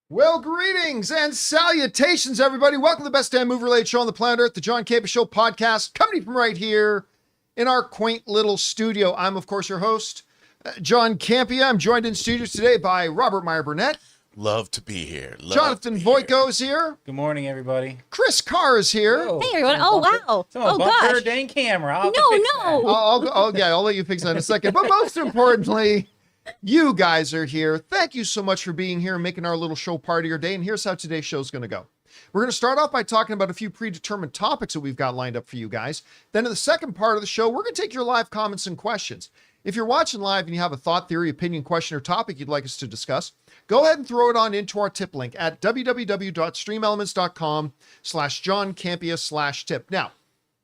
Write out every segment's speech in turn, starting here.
Well, greetings and salutations, everybody. Welcome to the best damn movie-related show on the planet Earth, the John Campea Show podcast, coming from right here in our quaint little studio. I'm, of course, your host, John Campea. I'm joined in studio today by Robert Meyer Burnett. Love to be here. Jonathan Voico is here. Good morning, everybody. Chris Carr is here. Whoa. Hey, everyone. Oh, wow. Someone Oh, bumped gosh. her dang camera. No, no. I'll let you fix that in a second. But most importantly, you guys are here. Thank you so much for being here and making our little show part of your day. And here's how today's show is going to go. We're going to start off by talking about a few predetermined topics that we've got lined up for you guys. Then in the second part of the show, we're going to take your live comments and questions. If you're watching live and you have a thought, theory, opinion, question, or topic you'd like us to discuss, go ahead and throw it on into our tip link at www.streamelements.com/JohnCampea/tip. Now,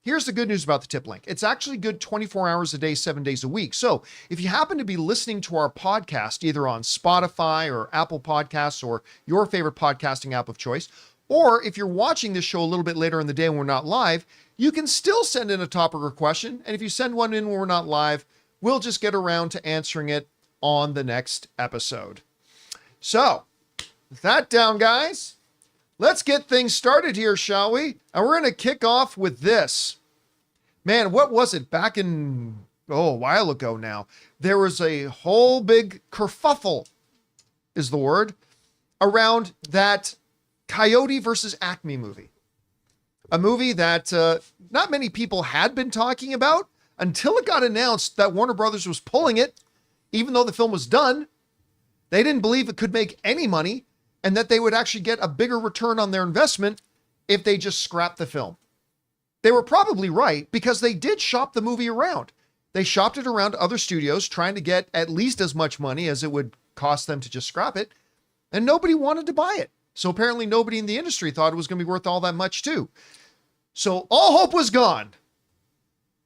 here's the good news about the tip link. It's actually good 24 hours a day, 7 days a week. So if you happen to be listening to our podcast, either on Spotify or Apple Podcasts or your favorite podcasting app of choice, or if you're watching this show a little bit later in the day when we're not live, you can still send in a topic or question. And if you send one in when we're not live, we'll just get around to answering it on the next episode. So, with that down, guys, let's get things started here, shall we? And we're going to kick off with this. Man, what was it? Back in, a while ago now, there was a whole big kerfuffle, is the word, around that Coyote versus Acme movie. A movie that not many people had been talking about until it got announced that Warner Brothers was pulling it, even though the film was done. They didn't believe it could make any money and that they would actually get a bigger return on their investment if they just scrapped the film. They were probably right because they did shop the movie around. They shopped it around other studios trying to get at least as much money as it would cost them to just scrap it. And nobody wanted to buy it. So apparently nobody in the industry thought it was going to be worth all that much too. So all hope was gone.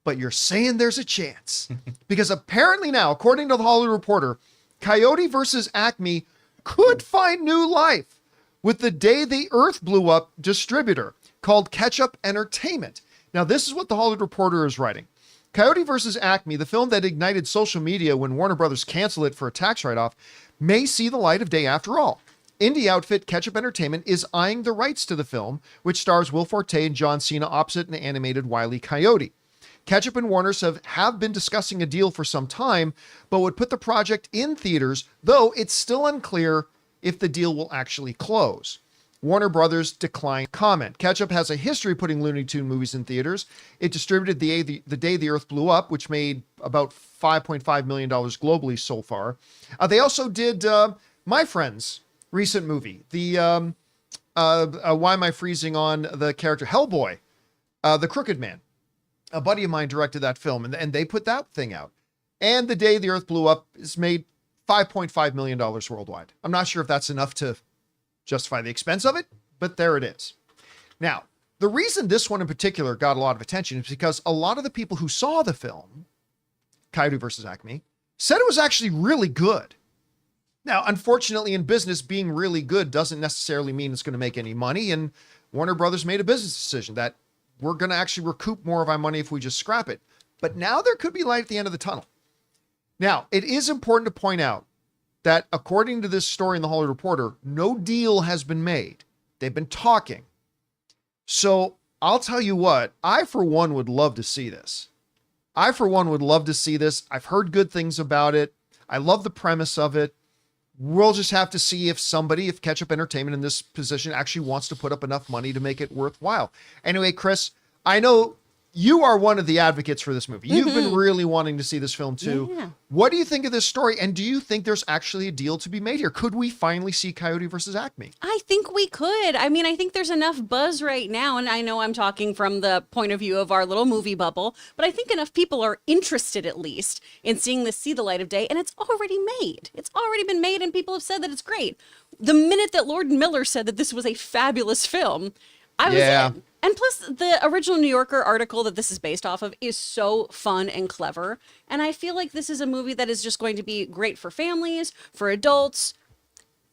But you're saying there's a chance. Because apparently now, according to the Hollywood Reporter, Coyote versus Acme could find new life with the Day the Earth Blew Up distributor called Ketchup Entertainment. Now, this is what the Hollywood Reporter is writing. Coyote versus Acme, the film that ignited social media when Warner Brothers canceled it for a tax write-off, may see the light of day after all. Indie outfit Ketchup Entertainment is eyeing the rights to the film, which stars Will Forte and John Cena opposite an animated Wile E. Coyote. Ketchup and Warner have been discussing a deal for some time, but would put the project in theaters, though it's still unclear if the deal will actually close. Warner Brothers declined comment. Ketchup has a history putting Looney Tune movies in theaters. It distributed the Day the Earth Blew Up, which made about $5.5 million globally so far. They also did My Friend's recent movie, the Why Am I Freezing on the character Hellboy, The Crooked Man. A buddy of mine directed that film, and they put that thing out. And The Day the Earth Blew Up is made $5.5 million worldwide. I'm not sure if that's enough to justify the expense of it, but there it is. Now, the reason this one in particular got a lot of attention is because a lot of the people who saw the film, Coyote versus Acme, said it was actually really good. Now, unfortunately, in business, being really good doesn't necessarily mean it's going to make any money, and Warner Brothers made a business decision that we're going to actually recoup more of our money if we just scrap it. But now there could be light at the end of the tunnel. Now, it is important to point out that according to this story in the Hollywood Reporter, no deal has been made. They've been talking. So I'll tell you what, I for one would love to see this. I've heard good things about it. I love the premise of it. We'll just have to see if Ketchup Entertainment in this position actually wants to put up enough money to make it worthwhile. Anyway, Chris, I know you are one of the advocates for this movie. You've been really wanting to see this film too. Yeah. What do you think of this story? And do you think there's actually a deal to be made here? Could we finally see Coyote versus Acme? I think we could. I mean, I think there's enough buzz right now. And I know I'm talking from the point of view of our little movie bubble, but I think enough people are interested at least in seeing this see the light of day. And it's already made. It's already been made and people have said that it's great. The minute that Lord Miller said that this was a fabulous film, I was in. And plus, the original New Yorker article that this is based off of is so fun and clever. And I feel like this is a movie that is just going to be great for families, for adults,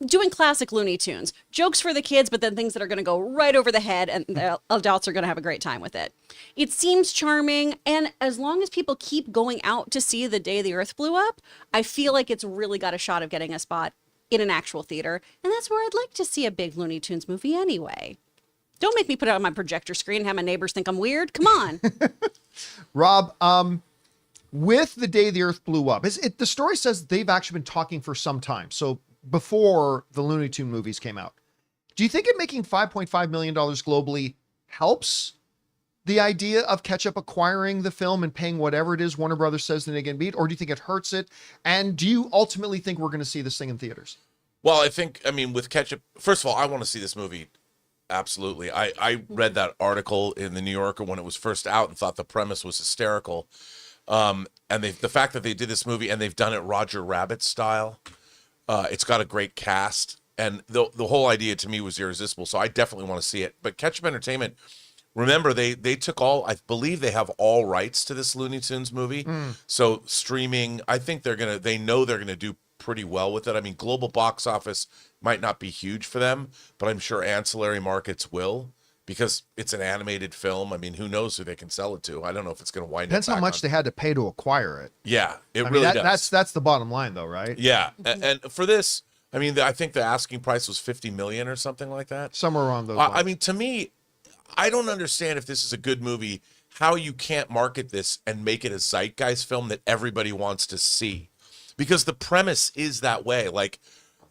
doing classic Looney Tunes. Jokes for the kids, but then things that are going to go right over the head, and the adults are going to have a great time with it. It seems charming, and as long as people keep going out to see The Day the Earth Blew Up, I feel like it's really got a shot of getting a spot in an actual theater. And that's where I'd like to see a big Looney Tunes movie anyway. Don't make me put it on my projector screen and have my neighbors think I'm weird. Come on. Rob, with The Day the Earth Blew Up, the story says they've actually been talking for some time. So before the Looney Tune movies came out. Do you think it making $5.5 million globally helps the idea of Ketchup acquiring the film and paying whatever it is Warner Brothers says that they can beat? Or do you think it hurts it? And do you ultimately think we're going to see this thing in theaters? Well, I mean, with Ketchup, first of all, I want to see this movie. Absolutely. I read that article in the New Yorker when it was first out and thought the premise was hysterical. And the fact that they did this movie and they've done it Roger Rabbit style, it's got a great cast. And the whole idea to me was irresistible. So I definitely want to see it. But Ketchup Entertainment, remember, they took I believe they have all rights to this Looney Tunes movie. So streaming, I think they know they're going to do pretty well with it. I mean, global box office might not be huge for them, but I'm sure ancillary markets will, because it's an animated film. I mean, who knows who they can sell it to? I don't know if it's going to wind up. Depends how much they had to pay to acquire it. Yeah, it really does. That's the bottom line, though, right? Yeah, and for this, I mean, I think the asking price was $50 million or something like that. Somewhere around those lines. I mean, to me, I don't understand, if this is a good movie, how you can't market this and make it a zeitgeist film that everybody wants to see. Because the premise is that way. Like,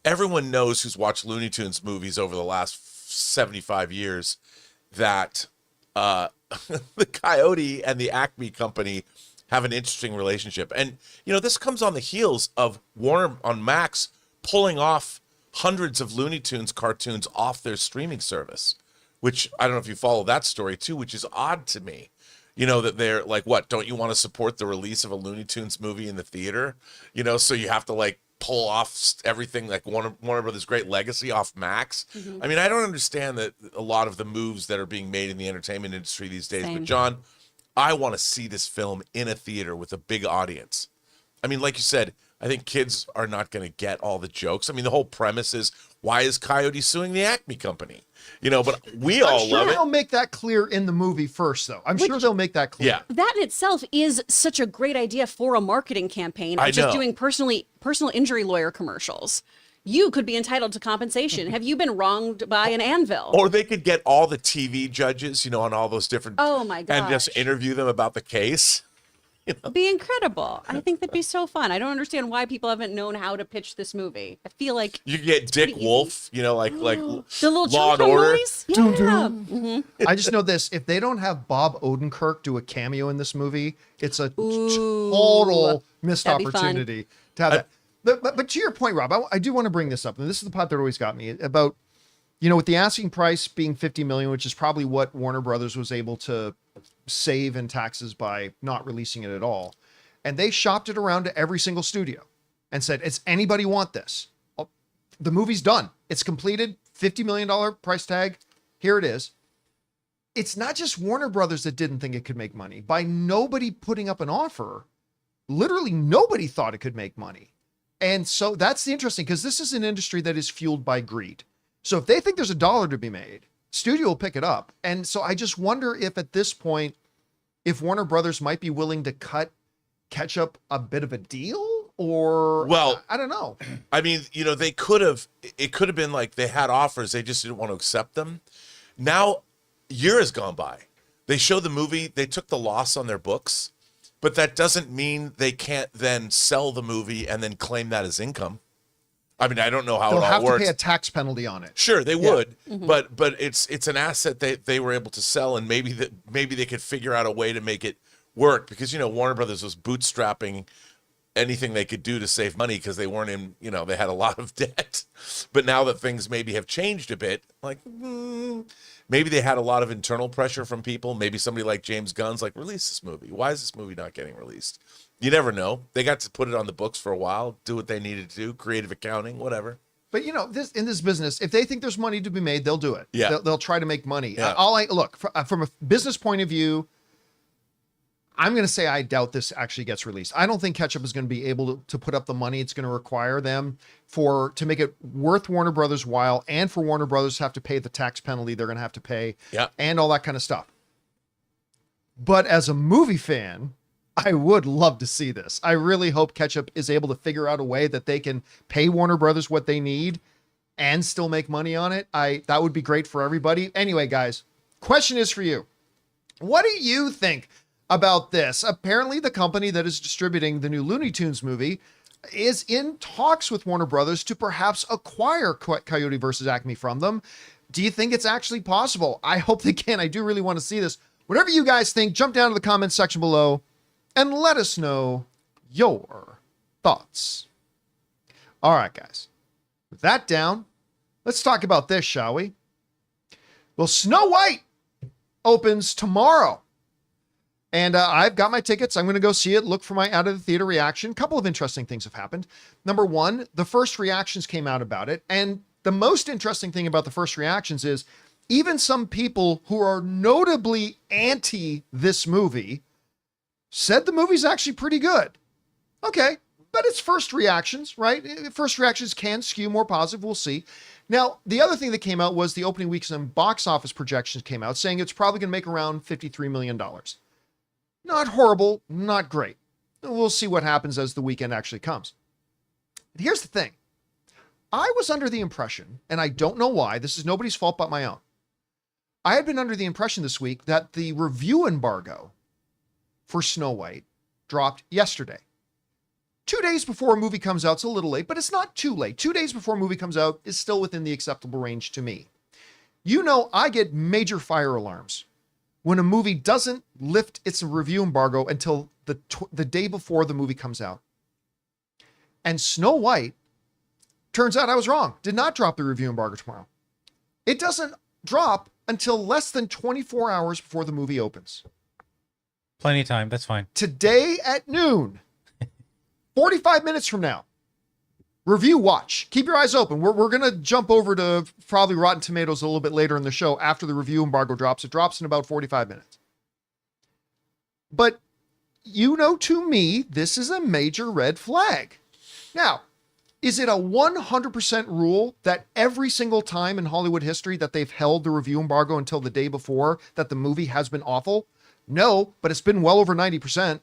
everyone knows who's watched Looney Tunes movies over the last 75 years that the Coyote and the Acme company have an interesting relationship. And, this comes on the heels of Warner on Max pulling off hundreds of Looney Tunes cartoons off their streaming service, which I don't know if you follow that story too, which is odd to me. That they're like, what, don't you want to support the release of a Looney Tunes movie in the theater? So you have to like pull off everything, like Warner Brothers' great legacy off Max. I mean, I don't understand that a lot of the moves that are being made in the entertainment industry these days. Same. But John, I want to see this film in a theater with a big audience. I mean, like you said, I think kids are not going to get all the jokes. I mean, the whole premise is, why is Coyote suing the Acme company? But we all love it. They'll make that clear in the movie first, though. I'm sure they'll make that clear. Yeah. That in itself is such a great idea for a marketing campaign. I Just know. doing personal injury lawyer commercials. You could be entitled to compensation. Have you been wronged by an anvil? Or they could get all the TV judges, on all those different... Oh, my And just gosh. interview them about the case. Be incredible. I think that'd be so fun. I don't understand why people haven't known how to pitch this movie. I feel like You could get Dick Wolf, like the little Law and children Order. noise. Yeah. I just know this. If they don't have Bob Odenkirk do a cameo in this movie, it's a total missed that'd be fun. opportunity to have that. But to your point, Rob, I do want to bring this up. And this is the part that always got me about, with the asking price being $50 million, which is probably what Warner Brothers was able to save in taxes by not releasing it at all. And they shopped it around to every single studio and said, "Does anybody want this?" The movie's done. It's completed. $50 million price tag. Here it is. It's not just Warner Brothers that didn't think it could make money. By nobody putting up an offer, literally nobody thought it could make money. And so that's the interesting, because this is an industry that is fueled by greed. So if they think there's a dollar to be made, studio will pick it up. And so I just wonder if at this point, if Warner Brothers might be willing to cut Ketchup a bit of a deal, or, Well, I don't know. I mean, it could have been like they had offers, they just didn't want to accept them. Now, a year has gone by. They show the movie, they took the loss on their books, but that doesn't mean they can't then sell the movie and then claim that as income. I mean, I don't know how They'll it all have works. to pay a tax penalty on it. Sure, they would, but it's an asset they were able to sell, and maybe they could figure out a way to make it work, because Warner Brothers was bootstrapping anything they could do to save money, because they weren't in, they had a lot of debt. But now that things maybe have changed a bit, like maybe they had a lot of internal pressure from people. Maybe somebody like James Gunn's like, release this movie. Why is this movie not getting released? You never know. They got to put it on the books for a while, do what they needed to do, creative accounting, whatever. But in this business, if they think there's money to be made, they'll do it. Yeah. They'll try to make money. Yeah. Look, from a business point of view, I'm going to say I doubt this actually gets released. I don't think Ketchup is going to be able to put up the money it's going to require them to make it worth Warner Brothers' while, and for Warner Brothers to have to pay the tax penalty they're going to have to pay, Yeah. and all that kind of stuff. But as a movie fan, I would love to see this. I really hope Ketchup is able to figure out a way that they can pay Warner Brothers what they need and still make money on it. That would be great for everybody. Anyway, guys, question is for you. What do you think about this? Apparently, the company that is distributing the new Looney Tunes movie is in talks with Warner Brothers to perhaps acquire Coyote versus Acme from them. Do you think it's actually possible? I hope they can. I do really want to see this. Whatever you guys think, jump down to the comments section below and let us know your thoughts. All right, guys. With that down, let's talk about this, shall we? Well, Snow White opens tomorrow. And I've got my tickets. I'm going to go see it, look for my out of the theater reaction. A couple of interesting things have happened. Number one, the first reactions came out about it. And the most interesting thing about the first reactions is even some people who are notably anti this movie said the movie's actually pretty good. Okay, but it's first reactions, right? First reactions can skew more positive. We'll see. Now, the other thing that came out was the opening weekend box office projections came out saying it's probably going to make around $53 million. Not horrible, not great. We'll see what happens as the weekend actually comes. But here's the thing. I was under the impression, and I don't know why, this is nobody's fault but my own. I had been under the impression this week that the review embargo for Snow White dropped yesterday. 2 days before a movie comes out, it's a little late, but it's not too late. 2 days before a movie comes out is still within the acceptable range to me. You know, I get major fire alarms when a movie doesn't lift its review embargo until the day before the movie comes out. And Snow White, turns out I was wrong, did not drop the review embargo tomorrow. It doesn't drop until less than 24 hours before the movie opens. Plenty of time. That's fine. Today at noon, 45 minutes from now, review watch. Keep your eyes open. We're going to jump over to probably Rotten Tomatoes a little bit later in the show after the review embargo drops. It drops in about 45 minutes. But you know, to me, this is a major red flag. Now, is it a 100% rule that every single time in Hollywood history that they've held the review embargo until the day before that the movie has been awful? No, but it's been well over 90%.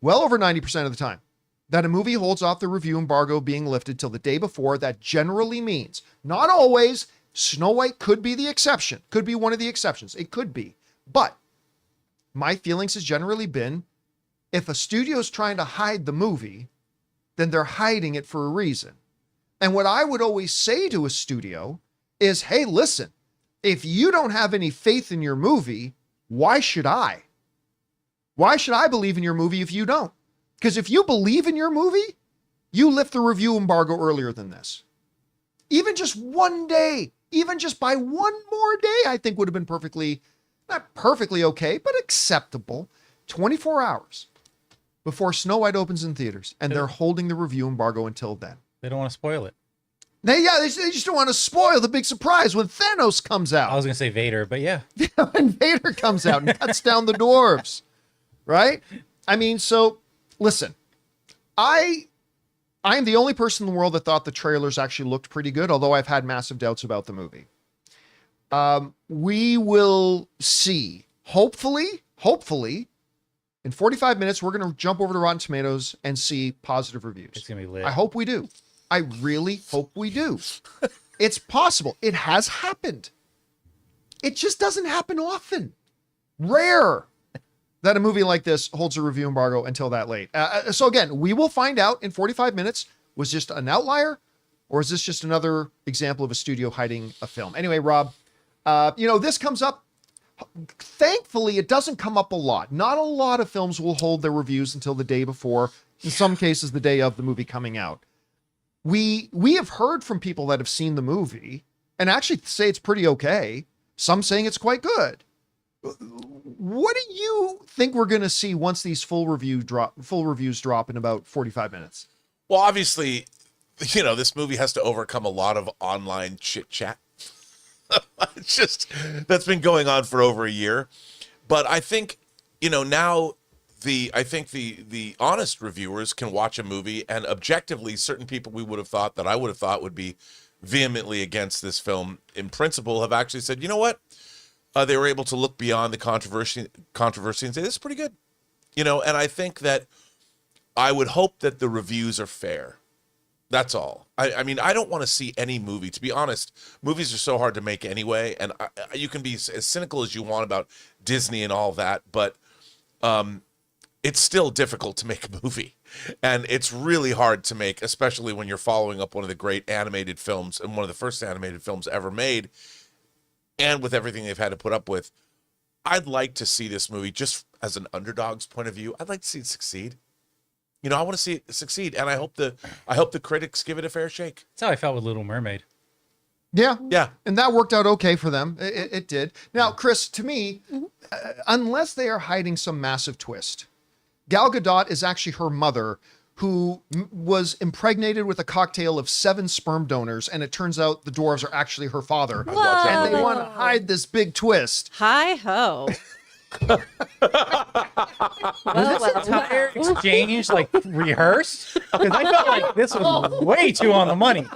Well over 90% of the time that a movie holds off the review embargo being lifted till the day before. That generally means, not always, Snow White could be the exception, could be one of the exceptions. It could be. But my feelings has generally been, if a studio is trying to hide the movie, then they're hiding it for a reason. And what I would always say to a studio is, hey, listen, if you don't have any faith in your movie, why should I? Why should I believe in your movie if you don't? Because if you believe in your movie, you lift the review embargo earlier than this. Even just one day, even just by one more day, I think would have been perfectly, not perfectly okay, but acceptable. 24 hours before Snow White opens in theaters, and they're holding the review embargo until then. They don't want to spoil it. They just don't want to spoil the big surprise when Thanos comes out. I was going to say Vader, but yeah. When Vader comes out and cuts down the dwarves, right? I mean, so listen, I am the only person in the world that thought the trailers actually looked pretty good, although I've had massive doubts about the movie. We will see. Hopefully, in 45 minutes, we're going to jump over to Rotten Tomatoes and see positive reviews. It's going to be lit. I hope we do. I really hope we do. It's possible. It has happened. It just doesn't happen often. Rare that a movie like this holds a review embargo until that late. So again, we will find out in 45 minutes. Was just an outlier, or is this just another example of a studio hiding a film? Anyway, Rob, this comes up. Thankfully, it doesn't come up a lot. Not a lot of films will hold their reviews until the day before. In some cases, the day of the movie coming out. We have heard from people that have seen the movie and actually say it's pretty okay. Some saying it's quite good. What do you think we're going to see once these full reviews drop in about 45 minutes? Well, obviously, this movie has to overcome a lot of online chit chat. It's just, that's been going on for over a year. But I think, now the honest reviewers can watch a movie, and objectively, certain people I would have thought would be vehemently against this film in principle have actually said, you know what? They were able to look beyond the controversy and say, this is pretty good. You know, and I think that I would hope that the reviews are fair. That's all. I mean, I don't want to see any movie. To be honest, movies are so hard to make anyway, and you can be as cynical as you want about Disney and all that, but it's still difficult to make a movie. And it's really hard to make, especially when you're following up one of the great animated films and one of the first animated films ever made, and with everything they've had to put up with. I'd like to see this movie, just as an underdog's point of view, I'd like to see it succeed. You know, I want to see it succeed, and I hope the critics give it a fair shake. That's how I felt with Little Mermaid. Yeah. Yeah. And that worked out okay for them. It did. Now, Chris, to me, unless they are hiding some massive twist, Gal Gadot is actually her mother, who was impregnated with a cocktail of 7 sperm donors, and it turns out the dwarves are actually her father. Whoa. And they want to hide this big twist. Hi ho. Entire exchange like rehearsed, because I felt like this was way too on the money.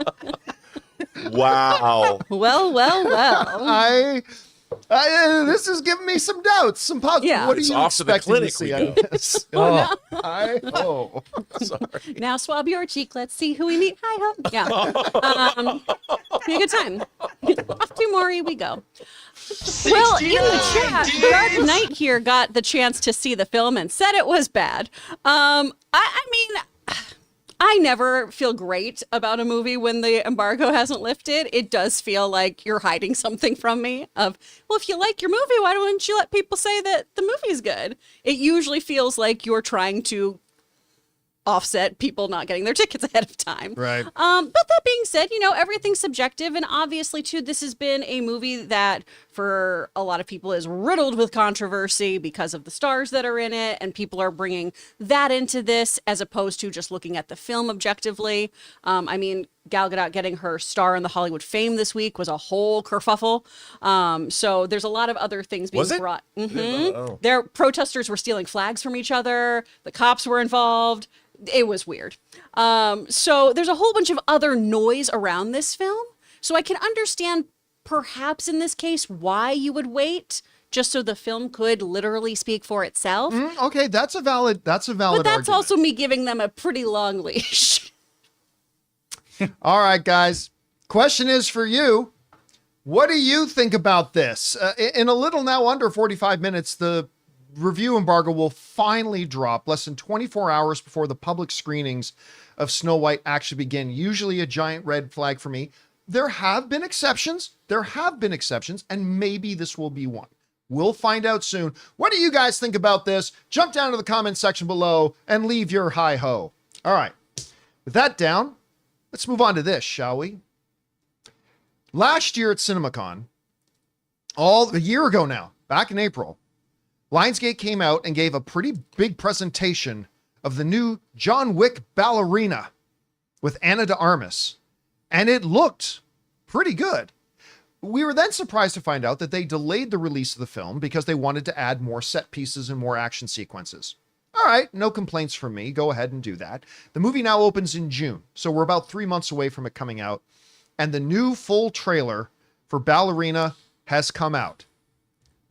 Wow. Well. This is giving me some doubts, some positive. Yeah. What are It's you off to the expecting to clinic see we out of go. this? Oh, Sorry. Now swab your cheek. Let's see who we meet. Hi ho. Yeah. Be a good time. Off to Maury we go. Well, in the chat, Dark Knight here got the chance to see the film and said it was bad. I mean, I never feel great about a movie when the embargo hasn't lifted. It does feel like you're hiding something from me of, well, if you like your movie, why don't you let people say that the movie's good? It usually feels like you're trying to offset people not getting their tickets ahead of time. Right. But that being said, you know, everything's subjective. And obviously, too, this has been a movie that for a lot of people is riddled with controversy because of the stars that are in it. And people are bringing that into this as opposed to just looking at the film objectively. I mean, Gal Gadot getting her star in the Hollywood Fame this week was a whole kerfuffle. So there's a lot of other things being Was it? brought. Oh. Their protesters were stealing flags from each other. The cops were involved. It was weird. So there's a whole bunch of other noise around this film. So I can understand perhaps in this case why you would wait just so the film could literally speak for itself. Okay, that's a valid But that's argument. also me giving them a pretty long leash. All right, guys. Question is for you. What do you think about this? In a little now under 45 minutes, the review embargo will finally drop less than 24 hours before the public screenings of Snow White actually begin. Usually a giant red flag for me. There have been exceptions. And maybe this will be one. We'll find out soon. What do you guys think about this? Jump down to the comment section below and leave your hi-ho. All right. With that down, let's move on to this, shall we? Last year at CinemaCon, a year ago now, back in April, Lionsgate came out and gave a pretty big presentation of the new John Wick Ballerina with Ana de Armas, and it looked pretty good. We were then surprised to find out that they delayed the release of the film because they wanted to add more set pieces and more action sequences. All right, no complaints from me. Go ahead and do that. The movie now opens in June, so we're about 3 months away from it coming out, and the new full trailer for Ballerina has come out.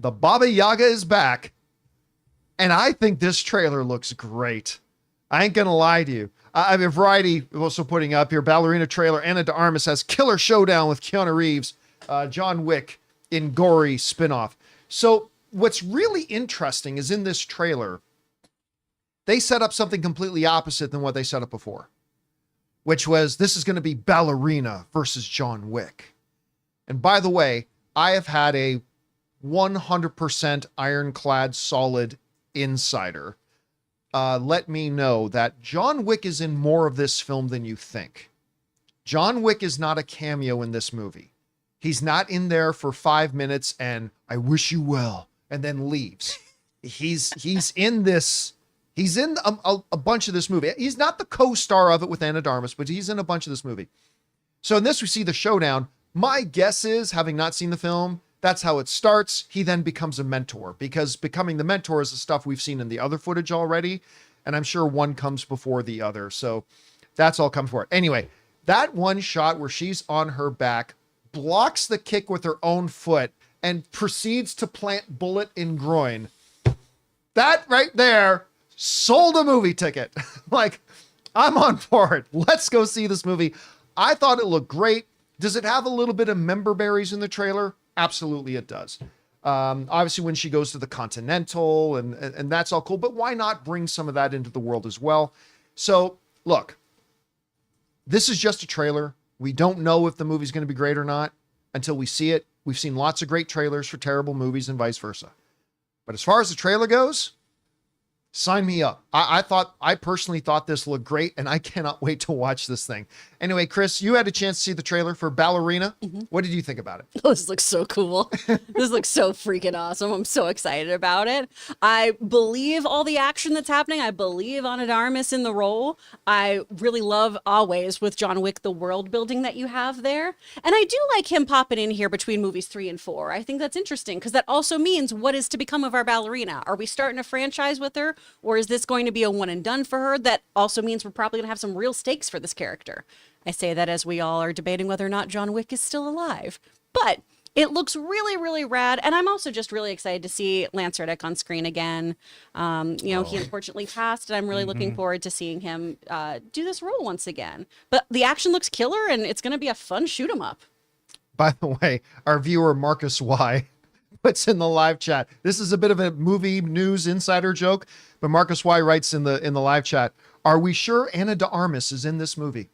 The Baba Yaga is back, and I think this trailer looks great. I ain't gonna lie to you. I mean, Variety also putting up here, Ballerina trailer, Ana de Armas has killer showdown with Keanu Reeves, John Wick in gory spinoff. So what's really interesting is in this trailer, they set up something completely opposite than what they set up before, which was this is going to be Ballerina versus John Wick. And by the way, I have had a 100% ironclad solid insider let me know that John Wick is in more of this film than you think. John Wick is not a cameo in this movie. He's not in there for 5 minutes and I wish you well and then leaves. He's in this. He's in a bunch of this movie. He's not the co-star of it with Ana de Armas, but he's in a bunch of this movie. So in this, we see the showdown. My guess is, having not seen the film, that's how it starts. He then becomes a mentor, because becoming the mentor is the stuff we've seen in the other footage already. And I'm sure one comes before the other. So that's all come for it. Anyway, that one shot where she's on her back, blocks the kick with her own foot, and proceeds to plant bullet in groin. That right there sold a movie ticket. Like, I'm on board. Let's go see this movie. I thought it looked great. Does it have a little bit of member berries in the trailer? Absolutely it does. Obviously when she goes to the Continental and that's all cool, but why not bring some of that into the world as well? So look, this is just a trailer. We don't know if the movie's going to be great or not until we see it. We've seen lots of great trailers for terrible movies and vice versa. But as far as the trailer goes, sign me up. I personally thought this looked great, and I cannot wait to watch this thing. Anyway, Chris, you had a chance to see the trailer for Ballerina. What did you think about it? Oh, this looks so cool. This looks so freaking awesome. I'm so excited about it. I believe all the action that's happening. I believe Ana de Armas in the role. I really love always with John Wick, the world building that you have there. And I do like him popping in here between movies 3 and 4. I think that's interesting because that also means what is to become of our Ballerina. Are we starting a franchise with her? Or is this going to be a one and done for her? That also means we're probably going to have some real stakes for this character. I say that as we all are debating whether or not John Wick is still alive. But it looks really, really rad. And I'm also just really excited to see Lance Reddick on screen again. He unfortunately passed, and I'm really looking forward to seeing him do this role once again. But the action looks killer, and it's going to be a fun shoot 'em up. By the way, our viewer Marcus Y puts in the live chat. This is a bit of a movie news insider joke, but Marcus Y writes in the live chat, "Are we sure Ana de Armas is in this movie?"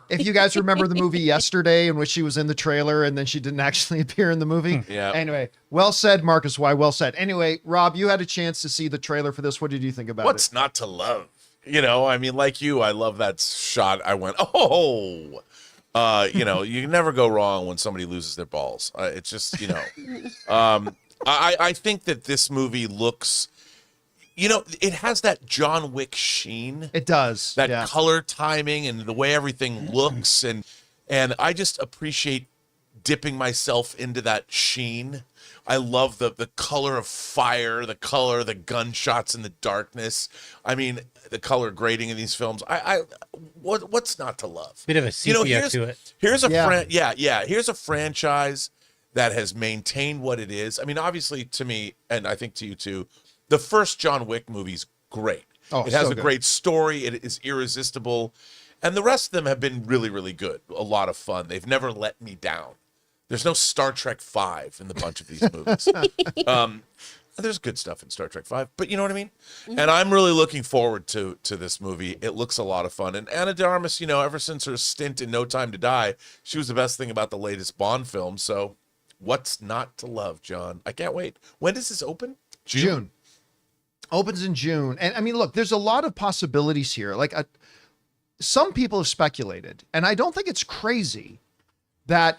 If you guys remember the movie Yesterday, in which she was in the trailer and then she didn't actually appear in the movie. Yeah. Anyway, well said, Marcus Y. Well said. Anyway, Rob, you had a chance to see the trailer for this. What did you think about What's it? not to love? You know, I mean, like you, I love that shot. I went, oh, you can never go wrong when somebody loses their balls. It's just, I think that this movie looks, it has that John Wick sheen. It does. That color timing and the way everything looks. And I just appreciate dipping myself into that sheen. I love the color of fire, the color, the gunshots in the darkness. I mean, the color grading in these films. What's not to love? Bit of a sepia to it. Here's a here's a franchise that has maintained what it is. I mean, obviously to me, and I think to you too, the first John Wick movie's great. Oh, it has so a good. great story. It is irresistible. And the rest of them have been really, really good. A lot of fun. They've never let me down. There's no Star Trek V in the bunch of these movies. There's good stuff in Star Trek V, but you know what I mean? And I'm really looking forward to this movie. It looks a lot of fun. And Ana de Armas, ever since her stint in No Time to Die, she was the best thing about the latest Bond film. So what's not to love, John? I can't wait. When does this open? June. Opens in June. And I mean, look, there's a lot of possibilities here. Like some people have speculated, and I don't think it's crazy that,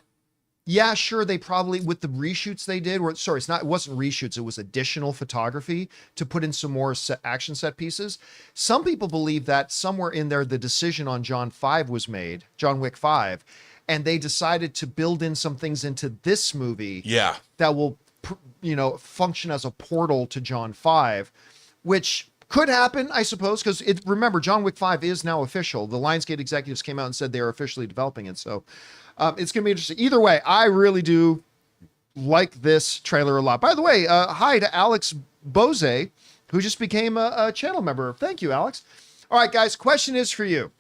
yeah, sure, they probably, with the reshoots they did, it wasn't reshoots, it was additional photography to put in some more action set pieces. Some people believe that somewhere in there, the decision on John Wick 5, and they decided to build in some things into this movie that will, function as a portal to John 5, which could happen, I suppose, because remember, John Wick 5 is now official. The Lionsgate executives came out and said they are officially developing it. So it's going to be interesting. Either way, I really do like this trailer a lot. By the way, hi to Alex Bose, who just became a channel member. Thank you, Alex. All right, guys, question is for you.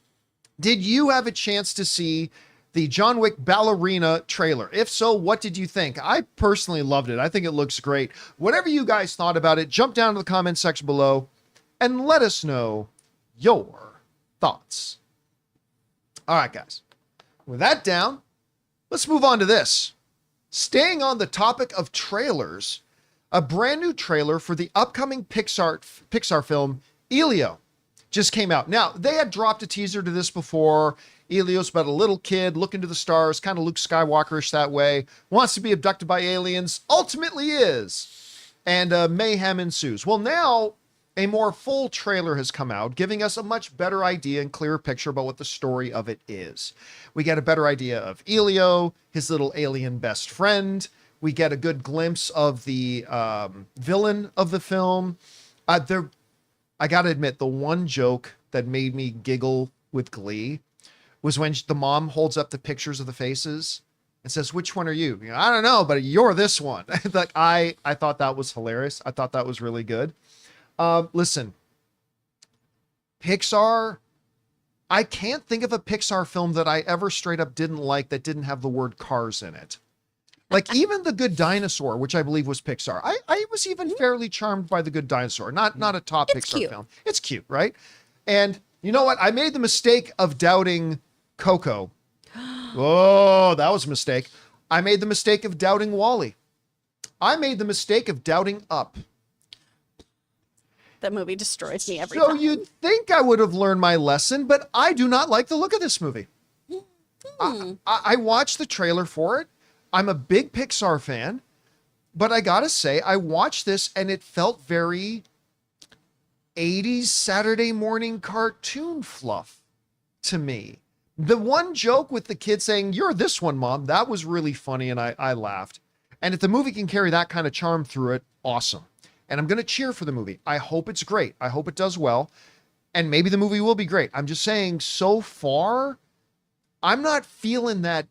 Did you have a chance to see the John Wick Ballerina trailer? If so, what did you think? I personally loved it. I think it looks great. Whatever you guys thought about it, jump down to the comment section below and let us know your thoughts. All right, guys. With that down, let's move on to this. Staying on the topic of trailers, a brand new trailer for the upcoming Pixar film, Elio, just came out. Now, they had dropped a teaser to this before. Elio's about a little kid looking to the stars, kind of Luke Skywalker-ish that way, wants to be abducted by aliens, ultimately is, and mayhem ensues. Well, now a more full trailer has come out, giving us a much better idea and clearer picture about what the story of it is. We get a better idea of Elio, his little alien best friend. We get a good glimpse of the villain of the film. I got to admit, the one joke that made me giggle with glee was when the mom holds up the pictures of the faces and says, "Which one are you?" I don't know, but you're this one. Like I thought that was hilarious. I thought that was really good. Listen, Pixar, I can't think of a Pixar film that I ever straight up didn't like that didn't have the word cars in it. Like even The Good Dinosaur, which I believe was Pixar. I was even fairly charmed by The Good Dinosaur. Not a top It's Pixar cute. film. It's cute, right? And you know what? I made the mistake of doubting Coco. Oh, that was a mistake. I made the mistake of doubting Wall-E. I made the mistake of doubting Up. That movie destroys me every So time. you'd think I would have learned my lesson, but I do not like the look of this movie. I watched the trailer for it. I'm a big Pixar fan, but I gotta say, I watched this and it felt very 80s Saturday morning cartoon fluff to me. The one joke with the kid saying, "You're this one, Mom," that was really funny and I laughed. And if the movie can carry that kind of charm through it, awesome. And I'm going to cheer for the movie. I hope it's great. I hope it does well. And maybe the movie will be great. I'm just saying, so far, I'm not feeling that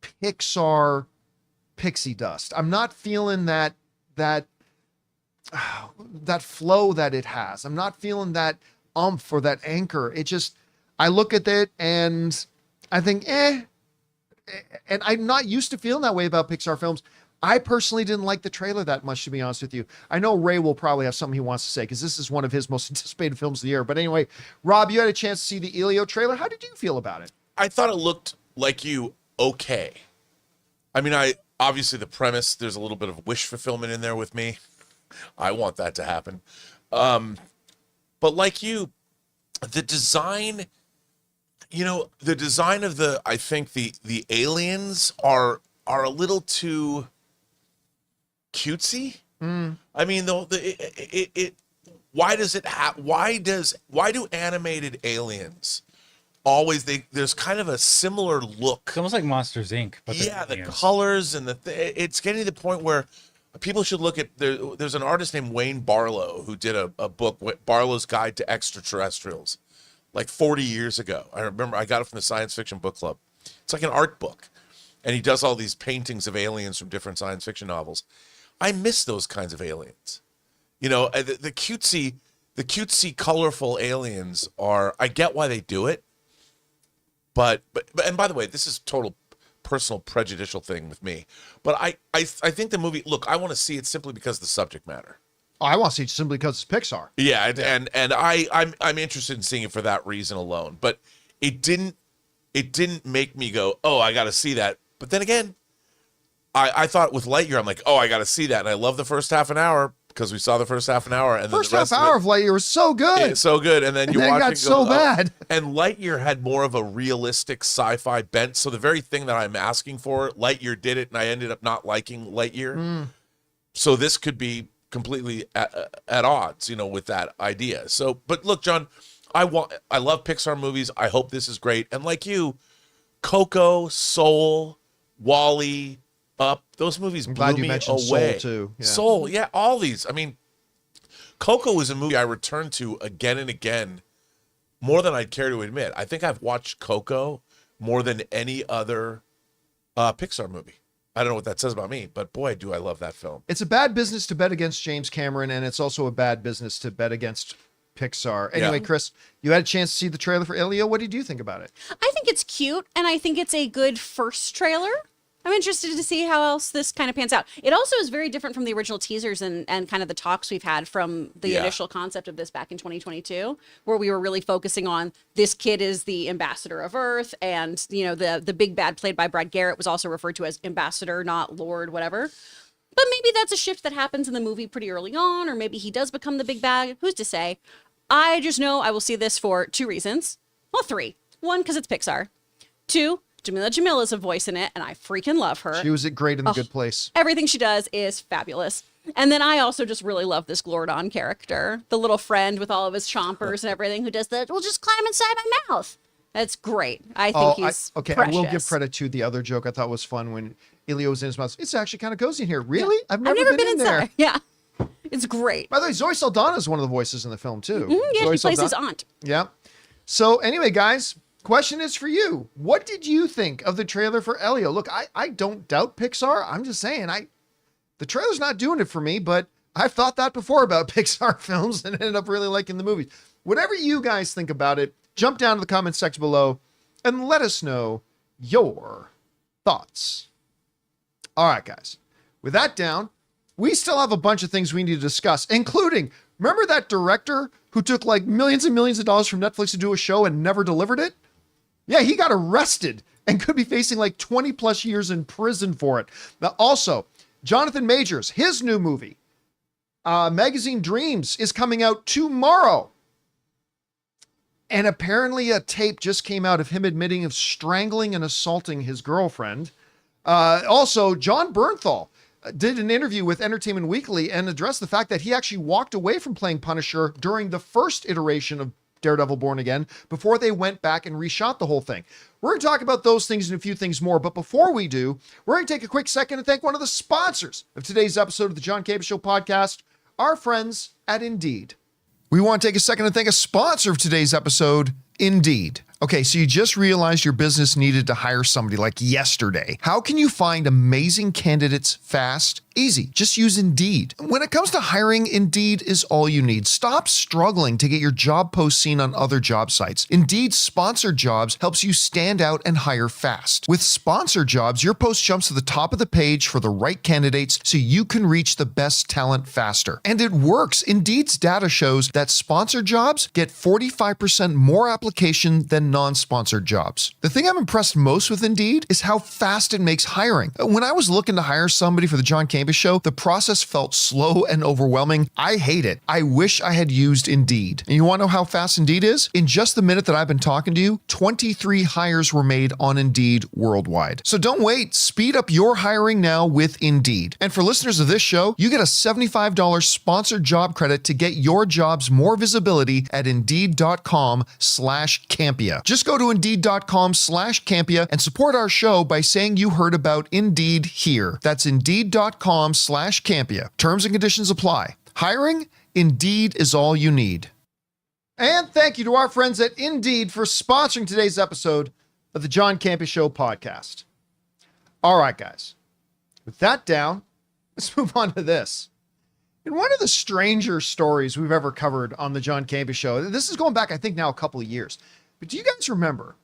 Pixar pixie dust. I'm not feeling that flow that it has. I'm not feeling that umph or that anchor. It just, I look at it and I think, and I'm not used to feeling that way about Pixar films. I personally didn't like the trailer that much, to be honest with you. I know Ray will probably have something he wants to say because this is one of his most anticipated films of the year. But anyway, Rob, you had a chance to see the Elio trailer. How did you feel about it? I thought it looked like you okay. I mean, obviously the premise, there's a little bit of wish fulfillment in there with me. I want that to happen. But like you, the design, the design of I think the aliens are a little too cutesy. I mean, why do animated aliens always, there's kind of a similar look. It's almost like Monsters Inc. But Yeah, the colors and it's getting to the point where people should look at, there's an artist named Wayne Barlow who did a book, Barlow's Guide to Extraterrestrials, like 40 years ago. I remember I got it from the Science Fiction Book Club. It's like an art book. And he does all these paintings of aliens from different science fiction novels. I miss those kinds of aliens. The cutesy, colorful aliens I get why they do it. But and by the way, this is total personal prejudicial thing with me. But I think the movie, look, I want to see it simply because of the subject matter. I want to see it simply because it's Pixar. Yeah, and I'm interested in seeing it for that reason alone. But it didn't make me go, oh, I got to see that. But then again, I thought with Lightyear, I'm like, oh, I got to see that. And I love the first half an hour because we saw the first half an hour. And First then the rest half hour of it, Lightyear was so good. it's so good. And then you then watch it got it so go, bad. Oh. And Lightyear had more of a realistic sci-fi bent. So the very thing that I'm asking for, Lightyear did it, and I ended up not liking Lightyear. So this could be completely at odds, with that idea. So, but look, John, I love Pixar movies. I hope this is great. And like you, Coco, Soul, Wall-E, Up, those movies blew Glad you me mentioned away. Soul too. Yeah. Soul, yeah, all these. I mean, Coco was a movie I returned to again and again, more than I'd care to admit. I think I've watched Coco more than any other Pixar movie. I don't know what that says about me, but boy, do I love that film. It's a bad business to bet against James Cameron, and it's also a bad business to bet against Pixar. Anyway, Yeah. Chris, you had a chance to see the trailer for Elio. What did you think about it? I think it's cute, and I think it's a good first trailer. I'm interested to see how else this kind of pans out. It also is very different from the original teasers and kind of the talks we've had from the Yeah. initial concept of this back in 2022, where we were really focusing on this kid is the ambassador of Earth, and the big bad played by Brad Garrett was also referred to as ambassador, not Lord, whatever. But maybe that's a shift that happens in the movie pretty early on, or maybe he does become the big bad. Who's to say? I just know I will see this for two reasons. Well, three. One, because it's Pixar. Two, Jamila Jamila's a voice in it, and I freaking love her. She was great in The Good Place. Everything she does is fabulous. And then I also just really love this Glordon character, the little friend with all of his chompers and everything, who does the, well, just climb inside my mouth. That's great. I think he's okay. precious. I will give credit to the other joke I thought was fun when Elio was in his mouth. It's actually kind of cozy in here. Really? Yeah. I've never been in there. inside. Yeah. It's great. By the way, Zoe Saldana is one of the voices in the film too. Yeah, Zoe she plays his Saldana. aunt. Yeah. So anyway, guys, question is for you. What did you think of the trailer for Elio? Look, I don't doubt Pixar. I'm just saying, the trailer's not doing it for me, but I've thought that before about Pixar films and ended up really liking the movies. whatever you guys think about it, jump down to the comment section below and let us know your thoughts. All right, guys. With that down, we still have a bunch of things we need to discuss, including, remember that director who took like millions and millions of dollars from Netflix to do a show and never delivered it? Yeah, he got arrested and could be facing like 20 plus years in prison for it. Now, also, Jonathan Majors, his new movie, Magazine Dreams, is coming out tomorrow. And apparently a tape just came out of him admitting of strangling and assaulting his girlfriend. Also, John Bernthal did an interview with Entertainment Weekly and addressed the fact that he actually walked away from playing Punisher during the first iteration of Daredevil Born Again before they went back and reshot the whole thing. We're going to talk about those things and a few things more, but before we do, we're going to take a quick second to thank one of the sponsors of today's episode of the John Campea Show podcast, our friends at Indeed. We want to take a second to thank a sponsor of today's episode, Indeed. Okay, so you just realized your business needed to hire somebody like yesterday. How can you find amazing candidates fast? Easy. Just use Indeed. When it comes to hiring, Indeed is all you need. Stop struggling to get your job post seen on other job sites. Indeed's sponsored jobs helps you stand out and hire fast. With sponsored jobs, your post jumps to the top of the page for the right candidates so you can reach the best talent faster. And it works. Indeed's data shows that sponsored jobs get 45% more application than non-sponsored jobs. The thing I'm impressed most with Indeed is how fast it makes hiring. When I was looking to hire somebody for the John Campea Show, the process felt slow and overwhelming. I hate it. I wish I had used Indeed. And you want to know how fast Indeed is? In just the minute that I've been talking to you, 23 hires were made on Indeed worldwide. So don't wait. Speed up your hiring now with Indeed. And for listeners of this show, you get a $75 sponsored job credit to get your jobs more visibility at Indeed.com/Campea. Just go to Indeed.com/Campea and support our show by saying you heard about Indeed here. That's Indeed.com/Campea. Terms and conditions apply. Hiring? Indeed is all you need. And thank you to our friends at Indeed for sponsoring today's episode of the John Campea Show podcast. All right, guys. With that down, let's move on to this. In one of the stranger stories we've ever covered on the John Campea Show, this is going back, I think, now a couple of years. But do you guys remember?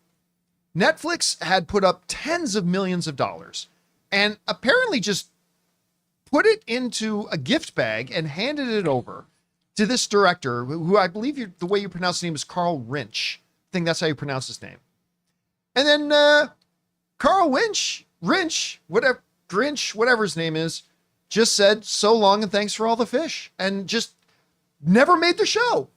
Netflix had put up tens of millions of dollars and apparently just put it into a gift bag and handed it over to this director, who I believe the way you pronounce his name is Carl Rinch. I think that's how you pronounce his name. And then Carl Rinch, whatever his name is, just said so long and thanks for all the fish and just never made the show.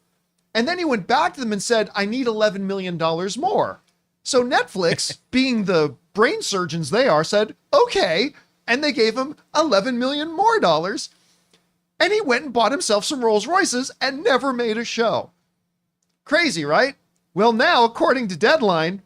And then he went back to them and said, I need $11 million more. So Netflix, being the brain surgeons they are, said, okay. And they gave him $11 million more dollars. And he went and bought himself some Rolls Royces and never made a show. Crazy, right? Well, now, according to Deadline,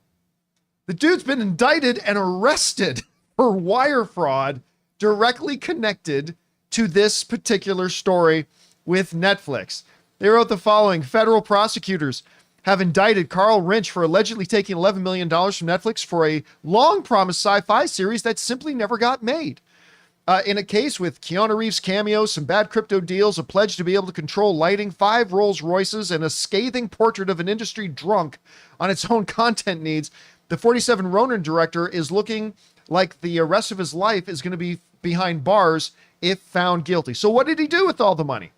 the dude's been indicted and arrested for wire fraud directly connected to this particular story with Netflix. They wrote the following: federal prosecutors have indicted Carl Rinch for allegedly taking $11 million from Netflix for a long-promised sci-fi series that simply never got made. In a case with Keanu Reeves cameos, some bad crypto deals, a pledge to be able to control lighting, 5 Rolls Royces, and a scathing portrait of an industry drunk on its own content needs, the 47 Ronin director is looking like the rest of his life is going to be behind bars if found guilty. So what did he do with all the money?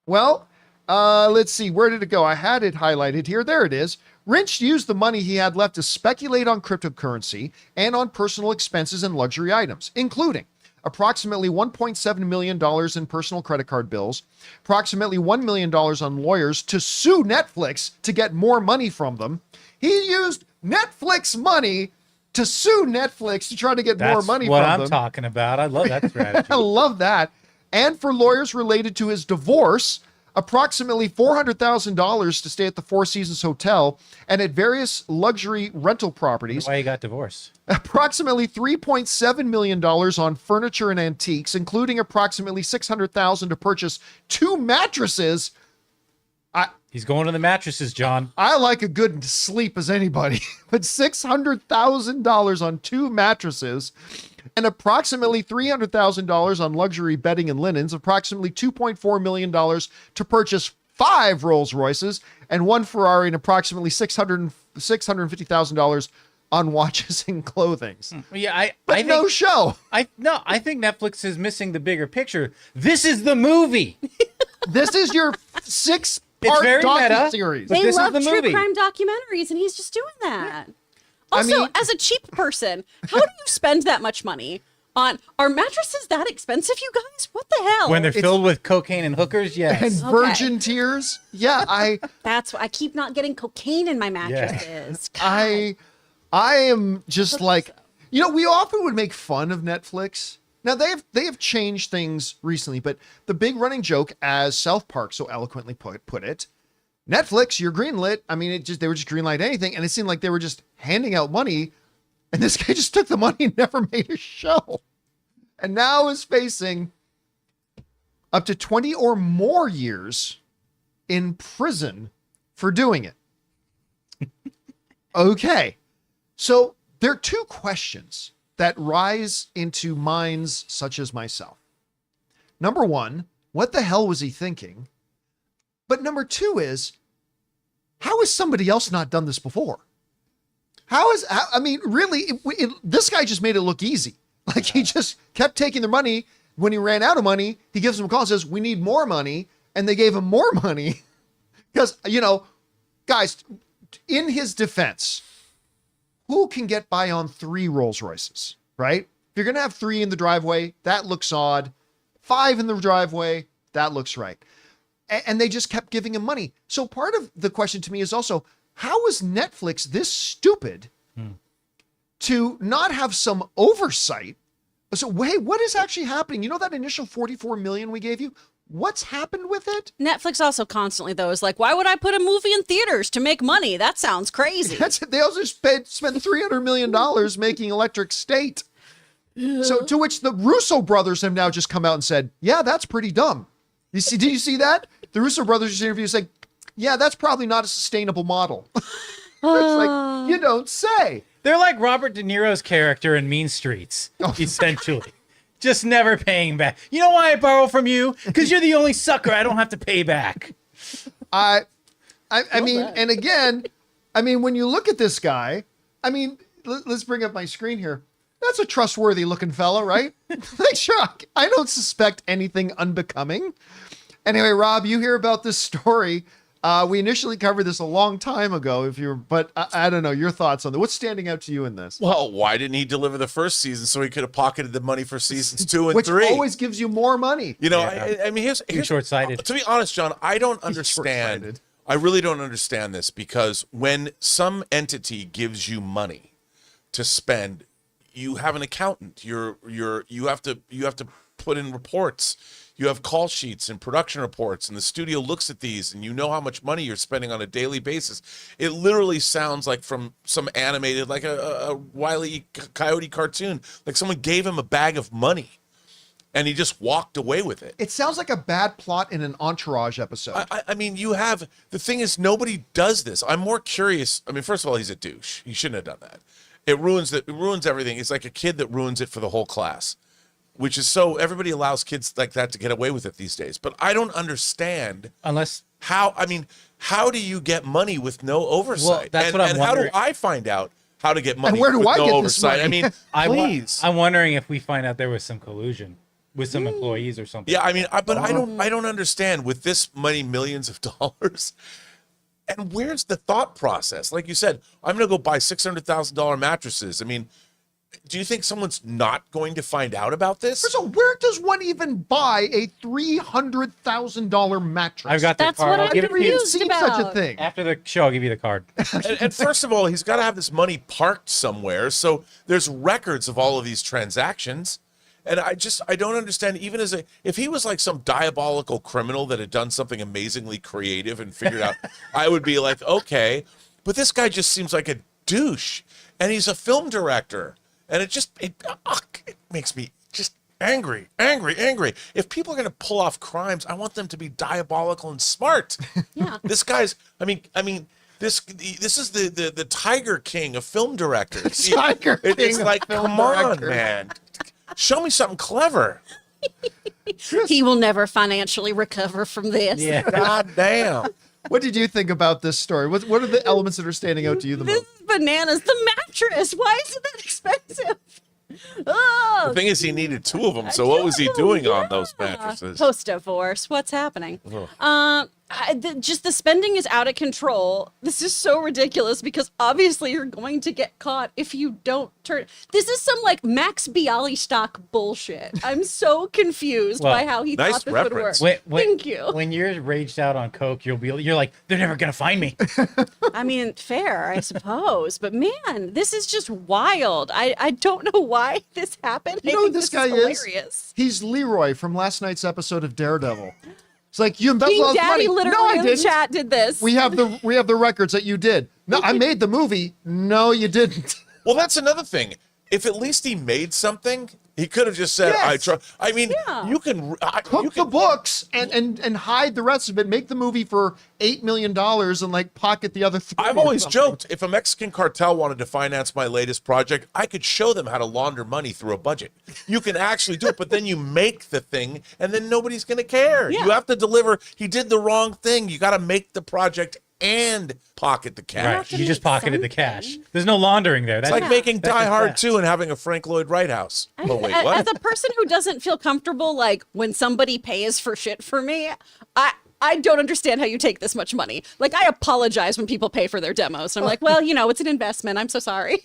Well, let's see. Where did it go? I had it highlighted here. There it is. Rinch used the money he had left to speculate on cryptocurrency and on personal expenses and luxury items, including approximately $1.7 million in personal credit card bills, approximately $1 million on lawyers to sue Netflix to get more money from them. He used Netflix money to sue Netflix to try to get more money from them. That's what I'm talking about. I love that strategy. I love that. And for lawyers related to his divorce, approximately $400,000 to stay at the Four Seasons Hotel and at various luxury rental properties. Why you got divorced? Approximately $3.7 million on furniture and antiques, including approximately $600,000 to purchase 2 mattresses. He's going to the mattresses, John. I like a good sleep as anybody, but $600,000 on 2 mattresses and approximately $300,000 on luxury bedding and linens, approximately $2.4 million to purchase 5 Rolls Royces, and one Ferrari and approximately $650,000 on watches and clothing. Yeah, I But no think show. I think Netflix is missing the bigger picture. This is the movie. This is your It's 6-part very meta. docu-series. But They this is love the true movie. crime documentaries, and he's just doing that. I Also, mean- as a cheap person, how do you spend that much money on? Are mattresses that expensive, you guys? What the hell? When they're filled with cocaine and hookers, yes. And virgin tears. Yeah, That's why I keep not getting cocaine in my mattresses. I am just like, we often would make fun of Netflix. Now they have changed things recently, but the big running joke, as South Park so eloquently put it, Netflix, you're greenlit. I mean, they were just greenlight anything, and it seemed like they were just handing out money, and this guy just took the money and never made a show, and now is facing up to 20 or more years in prison for doing it. Okay. So there are two questions that rise into minds such as myself. Number one, what the hell was he thinking? But number two is, how has somebody else not done this before? Really, this guy just made it look easy. Like he just kept taking their money. When he ran out of money, he gives them a call and says, we need more money. And they gave him more money because, guys, in his defense, who can get by on 3 Rolls Royces, right? If you're going to have 3 in the driveway, that looks odd. 5 in the driveway, that looks right. And they just kept giving him money. So part of the question to me is also, how is Netflix this stupid to not have some oversight? So, hey, what is actually happening? That initial $44 million we gave you? What's happened with it? Netflix also constantly, though, is like, why would I put a movie in theaters to make money? That sounds crazy. They also spent $300 million making Electric State. So to which the Russo brothers have now just come out and said, yeah, that's pretty dumb. Did you see that? The Russo brothers just interviewed saying, yeah, that's probably not a sustainable model. It's like, you don't say. They're like Robert De Niro's character in Mean Streets, essentially. Just never paying back. You know why I borrow from you? Because you're the only sucker I don't have to pay back. I mean, and again, when you look at this guy, let's bring up my screen here. That's a trustworthy looking fella, right? Like, sure, I don't suspect anything unbecoming. Anyway, Rob, you hear about this story. We initially covered this a long time ago, but I don't know your thoughts on that. What's standing out to you in this? Well, why didn't he deliver the first season so he could have pocketed the money for seasons 2 and 3? Which always gives you more money. Here's short-sighted. To be honest, John, I don't understand. short-sighted. I really don't understand this, because when some entity gives you money to spend, you have an accountant. You have to put in reports. You have call sheets and production reports, and the studio looks at these, and you know how much money you're spending on a daily basis. It literally sounds like from some animated, like a Wile E. Coyote cartoon, like someone gave him a bag of money, and he just walked away with it. It sounds like a bad plot in an Entourage episode. The thing is, nobody does this. I'm more curious. First of all, he's a douche. He shouldn't have done that. It ruins everything. It's like a kid that ruins it for the whole class. Which is so everybody allows kids like that to get away with it these days. But I don't understand how do you get money with no oversight? Well, that's what I'm wondering. How do I find out how to get money And where do with I no get this oversight? money? Please. I'm wondering if we find out there was some collusion with some employees or something. Yeah, I don't understand with this many millions of dollars. And where's the thought process? Like you said, I'm going to go buy $600,000 mattresses. Do you think someone's not going to find out about this? So where does one even buy a $300,000 mattress? I've got the That's card. what I'll I'm give it to you. confused seen about. such a thing. After the show, I'll give you the card. And first of all, he's got to have this money parked somewhere. So there's records of all of these transactions. And I don't understand, even if he was like some diabolical criminal that had done something amazingly creative and figured out, I would be like, okay. But this guy just seems like a douche. And he's a film director. And it makes me just angry. If people are going to pull off crimes, I want them to be diabolical and smart. Yeah. This guy's, this is the Tiger King of film directors. Tiger King It's of like, film come on, directors. man. Show me something clever. He will never financially recover from this. Yeah. God damn. What did you think about this story? What are the elements that are standing out to you the This most? is bananas. The mattress. Why is it that expensive? The Oh, thing is, he needed 2 of them. So what was he doing on those mattresses? Post-divorce. What's happening? Just the spending is out of control. This is so ridiculous because obviously you're going to get caught if you don't turn. This is some like Max Bialystock bullshit. I'm so confused Well, by how he nice thought this would work. reference. Thank you. When you're raged out on coke, you're like, they're never gonna find me. I mean, fair, I suppose, but man, this is just wild. I don't know why this happened. You I know who think this guy is? hilarious. He's Leroy from last night's episode of Daredevil. It's like, you embezzled King all this Daddy money. literally No, I in the didn't. chat did this. We have the records that you did. No, I made the movie. No, you didn't. Well, that's another thing. If at least he made something, he could have just said, Yes. I try. I mean, Yeah. you can Cook the books and hide the rest of it. Make the movie for $8 million and like pocket the other 3. I've always joked, if a Mexican cartel wanted to finance my latest project, I could show them how to launder money through a budget. You can actually do it, but then you make the thing, and then nobody's going to care. Yeah. You have to deliver. He did the wrong thing. You got to make the project and pocket the cash. Right. You just pocketed the cash. There's no laundering there. That's It's like making that's Die just Hard that. 2 and having a Frank Lloyd Wright house. Oh, wait, As what? a person who doesn't feel comfortable, like when somebody pays for shit for me, I don't understand how you take this much money. Like, I apologize when people pay for their demos. I'm like, well, you know, it's an investment. I'm so sorry.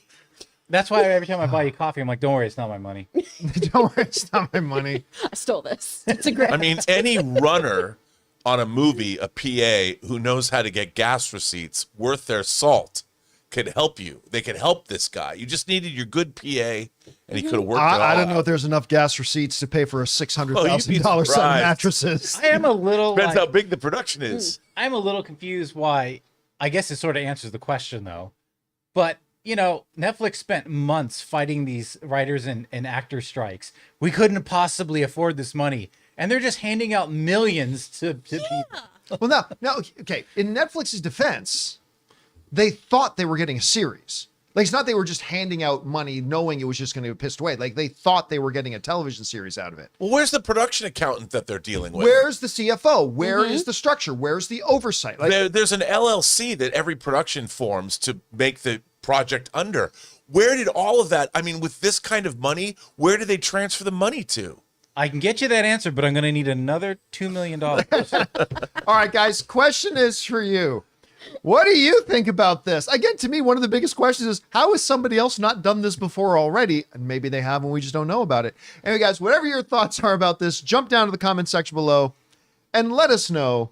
That's why every time I buy you coffee, I'm like, don't worry, it's not my money. Don't worry, it's not my money. I stole this. It's a great. I mean, any runner on a movie, a PA who knows how to get gas receipts worth their salt could help you. They could help this guy. You just needed your good PA, and he could have worked it all I don't know out. if there's enough gas receipts to pay for a $600,000 Oh, you'd be set of surprised. mattresses. I am a little Depends like, how big the production is. I'm a little confused why. I guess it sort of answers the question though. But you know, Netflix spent months fighting these writers and actor strikes. We couldn't possibly afford this money, and they're just handing out millions to people. Well, now, okay. In Netflix's defense, they thought they were getting a series. Like, it's not they were just handing out money knowing it was just going to be pissed away. Like, they thought they were getting a television series out of it. Well, where's the production accountant that they're dealing with? Where's the CFO? Where is the structure? Where's the oversight? Like, There's an LLC that every production forms to make the project under. Where did all of that, I mean, with this kind of money, where did they transfer the money to? I can get you that answer, but I'm going to need another $2 million. all right, guys, question is for you. What do you think about this? Again, to me, one of the biggest questions is, how has somebody else not done this before already? And maybe they have and we just don't know about it. Anyway, guys, whatever your thoughts are about this, jump down to the comment section below and let us know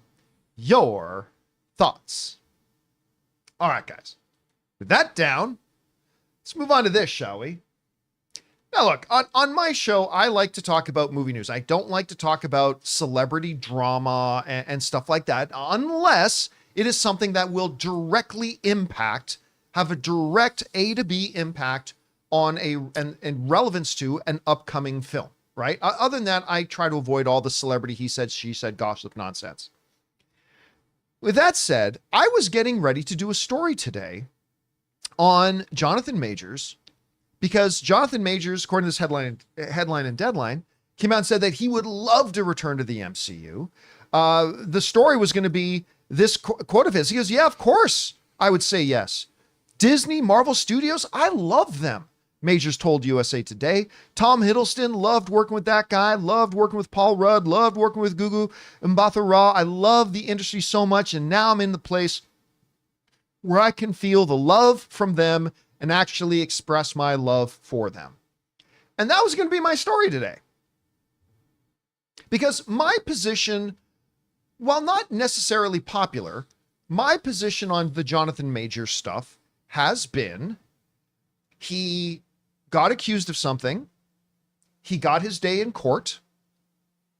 your thoughts. All right, guys. With that down, let's move on to this, shall we? Now, look, on my show, I like to talk about movie news. I don't like to talk about celebrity drama and stuff like that, unless it is something that will directly impact, have a direct A to B impact on and relevance to an upcoming film, right? Other than that, I try to avoid all the celebrity he said, she said gossip nonsense. With that said, I was getting ready to do a story today on Jonathan Majors, because Jonathan Majors, according to this headline and deadline, came out and said that he would love to return to the MCU. The story was going to be this quote of his. He goes, yeah, of course, I would say yes. Disney, Marvel Studios, I love them. Majors told USA Today. Tom Hiddleston, loved working with that guy, loved working with Paul Rudd, loved working with Gugu Mbatha-Raw. I love the industry so much, and now I'm in the place where I can feel the love from them and actually express my love for them. And that was going to be my story today. Because my position, while not necessarily popular, my position on the Jonathan Majors stuff has been, he got accused of something. He got his day in court.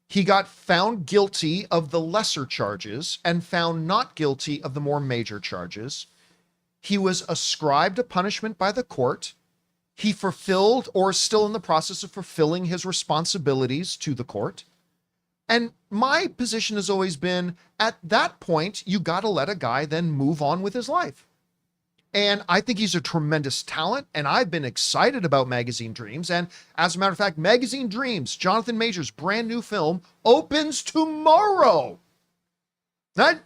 He got found guilty of the lesser charges and found not guilty of the more major charges. He was ascribed a punishment by the court. He fulfilled or is still in the process of fulfilling his responsibilities to the court. And my position has always been, at that point, you got to let a guy then move on with his life. And I think he's a tremendous talent, and I've been excited about Magazine Dreams. And as a matter of fact, Magazine Dreams, Jonathan Majors' brand new film, opens tomorrow.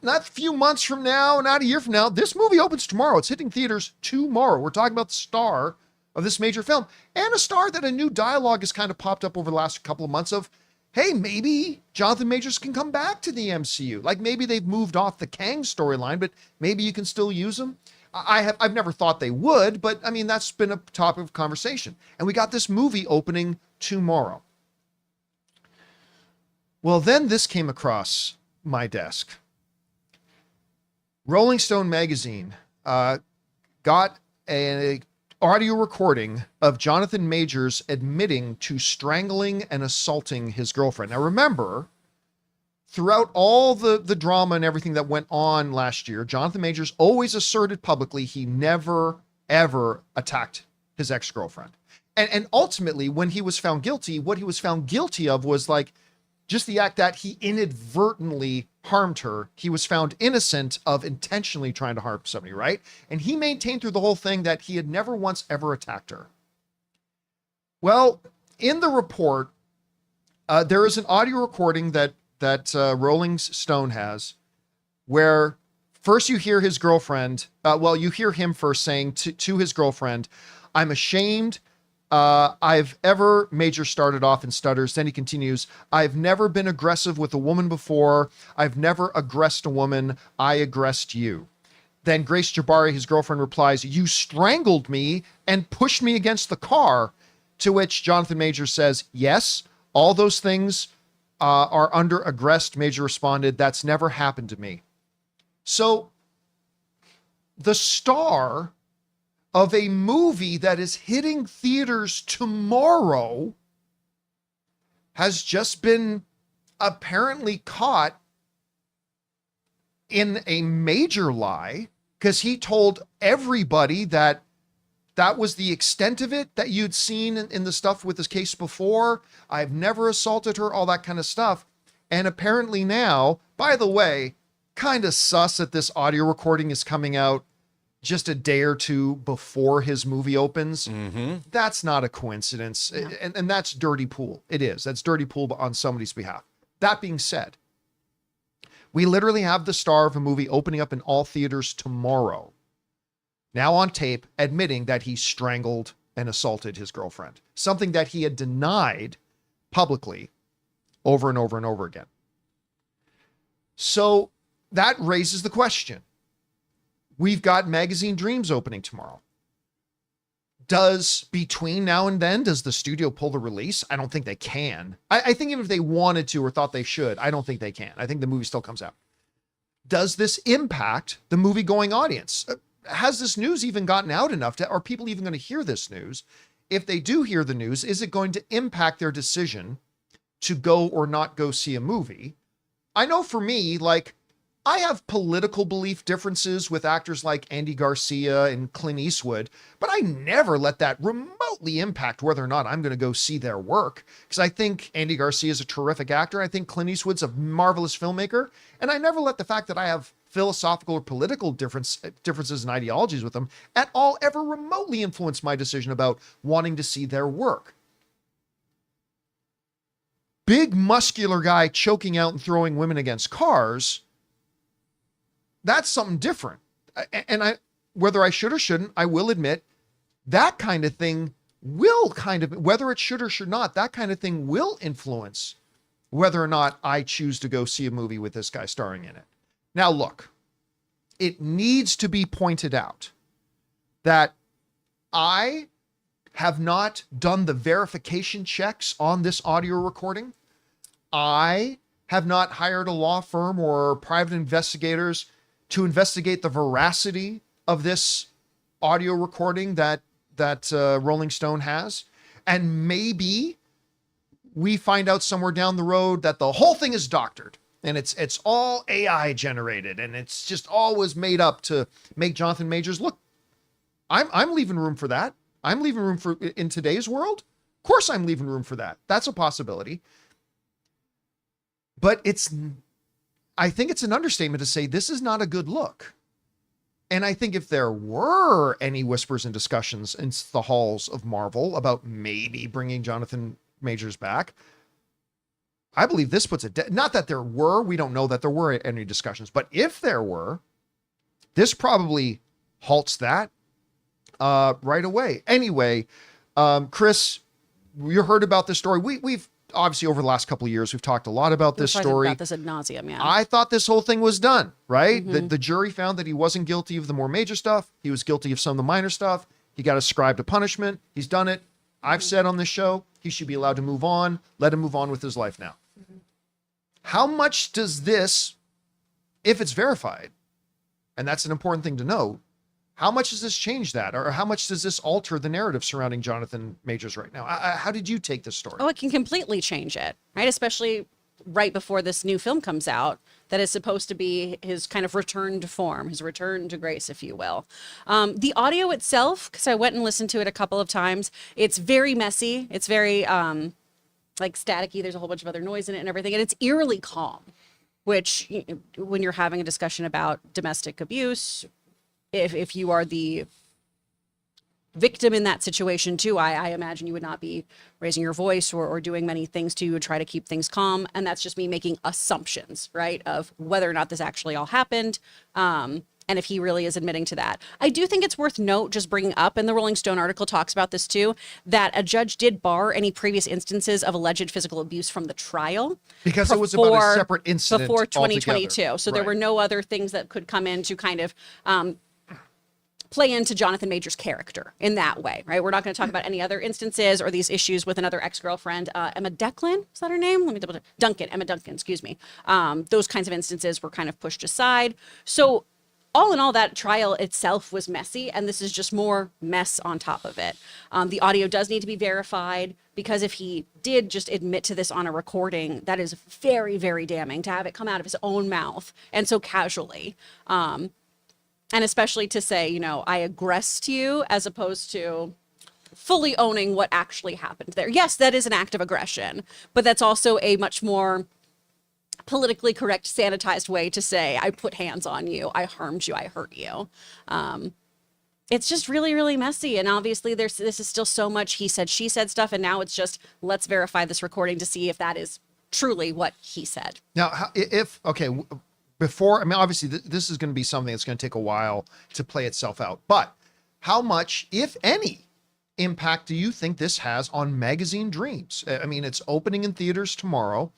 Not a few months from now, not a year from now. This movie opens tomorrow. It's hitting theaters tomorrow. We're talking about the star of this major film, and a star that a new dialogue has kind of popped up over the last couple of months of, hey, maybe Jonathan Majors can come back to the MCU. Like maybe they've moved off the Kang storyline, but maybe you can still use him. I've never thought they would, but I mean, that's been a topic of conversation. And we got this movie opening tomorrow. Well, then this came across my desk. Rolling Stone magazine got an audio recording of Jonathan Majors admitting to strangling and assaulting his girlfriend. Now remember, throughout all the drama and everything that went on last year, Jonathan Majors always asserted publicly he never, ever attacked his ex-girlfriend. And ultimately, when he was found guilty, what he was found guilty of was like just the act that he inadvertently harmed her. He was found innocent of intentionally trying to harm somebody, right? And he maintained through the whole thing that he had never once ever attacked her. Well, in the report, there is an audio recording that Rolling Stone has, where first you hear his girlfriend, you hear him first saying to his girlfriend, "I'm ashamed. Major started off and stutters. Then he continues, I've never been aggressive with a woman before. I've never aggressed a woman. I aggressed you." Then Grace Jabari, his girlfriend, replies, "You strangled me and pushed me against the car." To which Jonathan Major says, "Yes, all those things are under aggressed." Major responded, "That's never happened to me." So the star of a movie that is hitting theaters tomorrow has just been apparently caught in a major lie, because he told everybody that that was the extent of it that you'd seen in the stuff with this case before. I've never assaulted her, all that kind of stuff. And apparently now, by the way, kind of sus that this audio recording is coming out just a day or two before his movie opens. Mm-hmm. That's not a coincidence. No. And that's dirty pool. It is. That's dirty pool on somebody's behalf. That being said, we literally have the star of a movie opening up in all theaters tomorrow, now on tape, admitting that he strangled and assaulted his girlfriend, something that he had denied publicly over and over and over again. So that raises the question. We've got Magazine Dreams opening tomorrow. Does between now and then, does the studio pull the release? I don't think they can. I think even if they wanted to or thought they should, I don't think they can. I think the movie still comes out. Does this impact the movie going audience? Has this news even gotten out enough are people even going to hear this news? If they do hear the news, is it going to impact their decision to go or not go see a movie? I know for me, like, I have political belief differences with actors like Andy Garcia and Clint Eastwood, but I never let that remotely impact whether or not I'm going to go see their work, because I think Andy Garcia is a terrific actor. I think Clint Eastwood's a marvelous filmmaker, and I never let the fact that I have philosophical or political differences and ideologies with them at all ever remotely influence my decision about wanting to see their work. Big muscular guy choking out and throwing women against cars, that's something different. And whether I should or shouldn't, I will admit that kind of thing will whether it should or should not, that kind of thing will influence whether or not I choose to go see a movie with this guy starring in it. Now, look, it needs to be pointed out that I have not done the verification checks on this audio recording. I have not hired a law firm or private investigators to investigate the veracity of this audio recording that Rolling Stone has. And maybe we find out somewhere down the road that the whole thing is doctored and it's all AI generated and it's just all was made up to make Jonathan Majors look. I'm leaving room for that. I'm leaving room for, in today's world, of course I'm leaving room for that. That's a possibility. But I think it's an understatement to say this is not a good look. And I think if there were any whispers and discussions in the halls of Marvel about maybe bringing Jonathan Majors back, I believe this puts it, not that there were, we don't know that there were any discussions, but if there were, this probably halts that right away. Anyway, Chris, you heard about this story. We've obviously over the last couple of years, we've talked a lot about this story. About this ad nauseum, yeah. I thought this whole thing was done, right? The jury found that he wasn't guilty of the more major stuff. He was guilty of some of the minor stuff. He got ascribed a punishment. He's done it. I've said on this show, he should be allowed to move on. Let him move on with his life now. How much does this, if it's verified, and that's an important thing to know, how much does this change that? Or how much does this alter the narrative surrounding Jonathan Majors right now? How did you take this story? Oh, it can completely change it, right? Especially right before this new film comes out that is supposed to be his kind of return to form, his return to grace, if you will. The audio itself, because I went and listened to it a couple of times, it's very messy. It's very like staticky. There's a whole bunch of other noise in it and everything. And it's eerily calm, which when you're having a discussion about domestic abuse, if you are the victim in that situation too, I imagine you would not be raising your voice or doing many things to try to keep things calm. And that's just me making assumptions, right, of whether or not this actually all happened. And if he really is admitting to that. I do think it's worth note, just bringing up, and the Rolling Stone article talks about this too, that a judge did bar any previous instances of alleged physical abuse from the trial. Because it was about a separate incident before 2022. altogether. So there were no other things that could come in to kind of play into Jonathan Majors' character in that way, right? We're not going to talk about any other instances or these issues with another ex-girlfriend, Emma Declan, is that her name? Let me double check. Emma Duncan, excuse me. Those kinds of instances were kind of pushed aside. So all in all, that trial itself was messy, and this is just more mess on top of it. The audio does need to be verified, because if he did just admit to this on a recording, that is very, very damning to have it come out of his own mouth and so casually. And especially to say, you know, I aggressed you, as opposed to fully owning what actually happened there. Yes, that is an act of aggression, but that's also a much more politically correct, sanitized way to say, I put hands on you, I harmed you, I hurt you. It's just really, really messy. And obviously this is still so much he said, she said stuff. And now it's just, let's verify this recording to see if that is truly what he said. Now, obviously this is going to be something that's going to take a while to play itself out, but how much, if any, impact do you think this has on Magazine Dreams? I mean, it's opening in theaters tomorrow.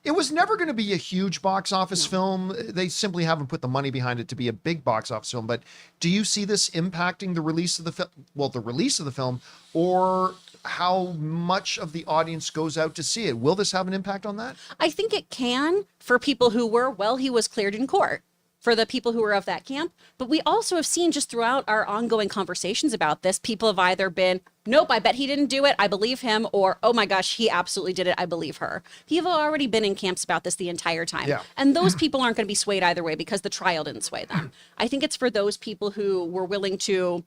It was never going to be a huge box office film. They simply haven't put the money behind it to be a big box office film. But do you see this impacting the release of the film? Well, the release of the film, or how much of the audience goes out to see it? Will this have an impact on that? I think it can, for people who were, well, he was cleared in court, for the people who were of that camp. But we also have seen, just throughout our ongoing conversations about this, people have either been, nope, I bet he didn't do it, I believe him, or, oh my gosh, he absolutely did it, I believe her. People have already been in camps about this the entire time. Yeah. And those people aren't going to be swayed either way, because the trial didn't sway them. I think it's for those people who were willing to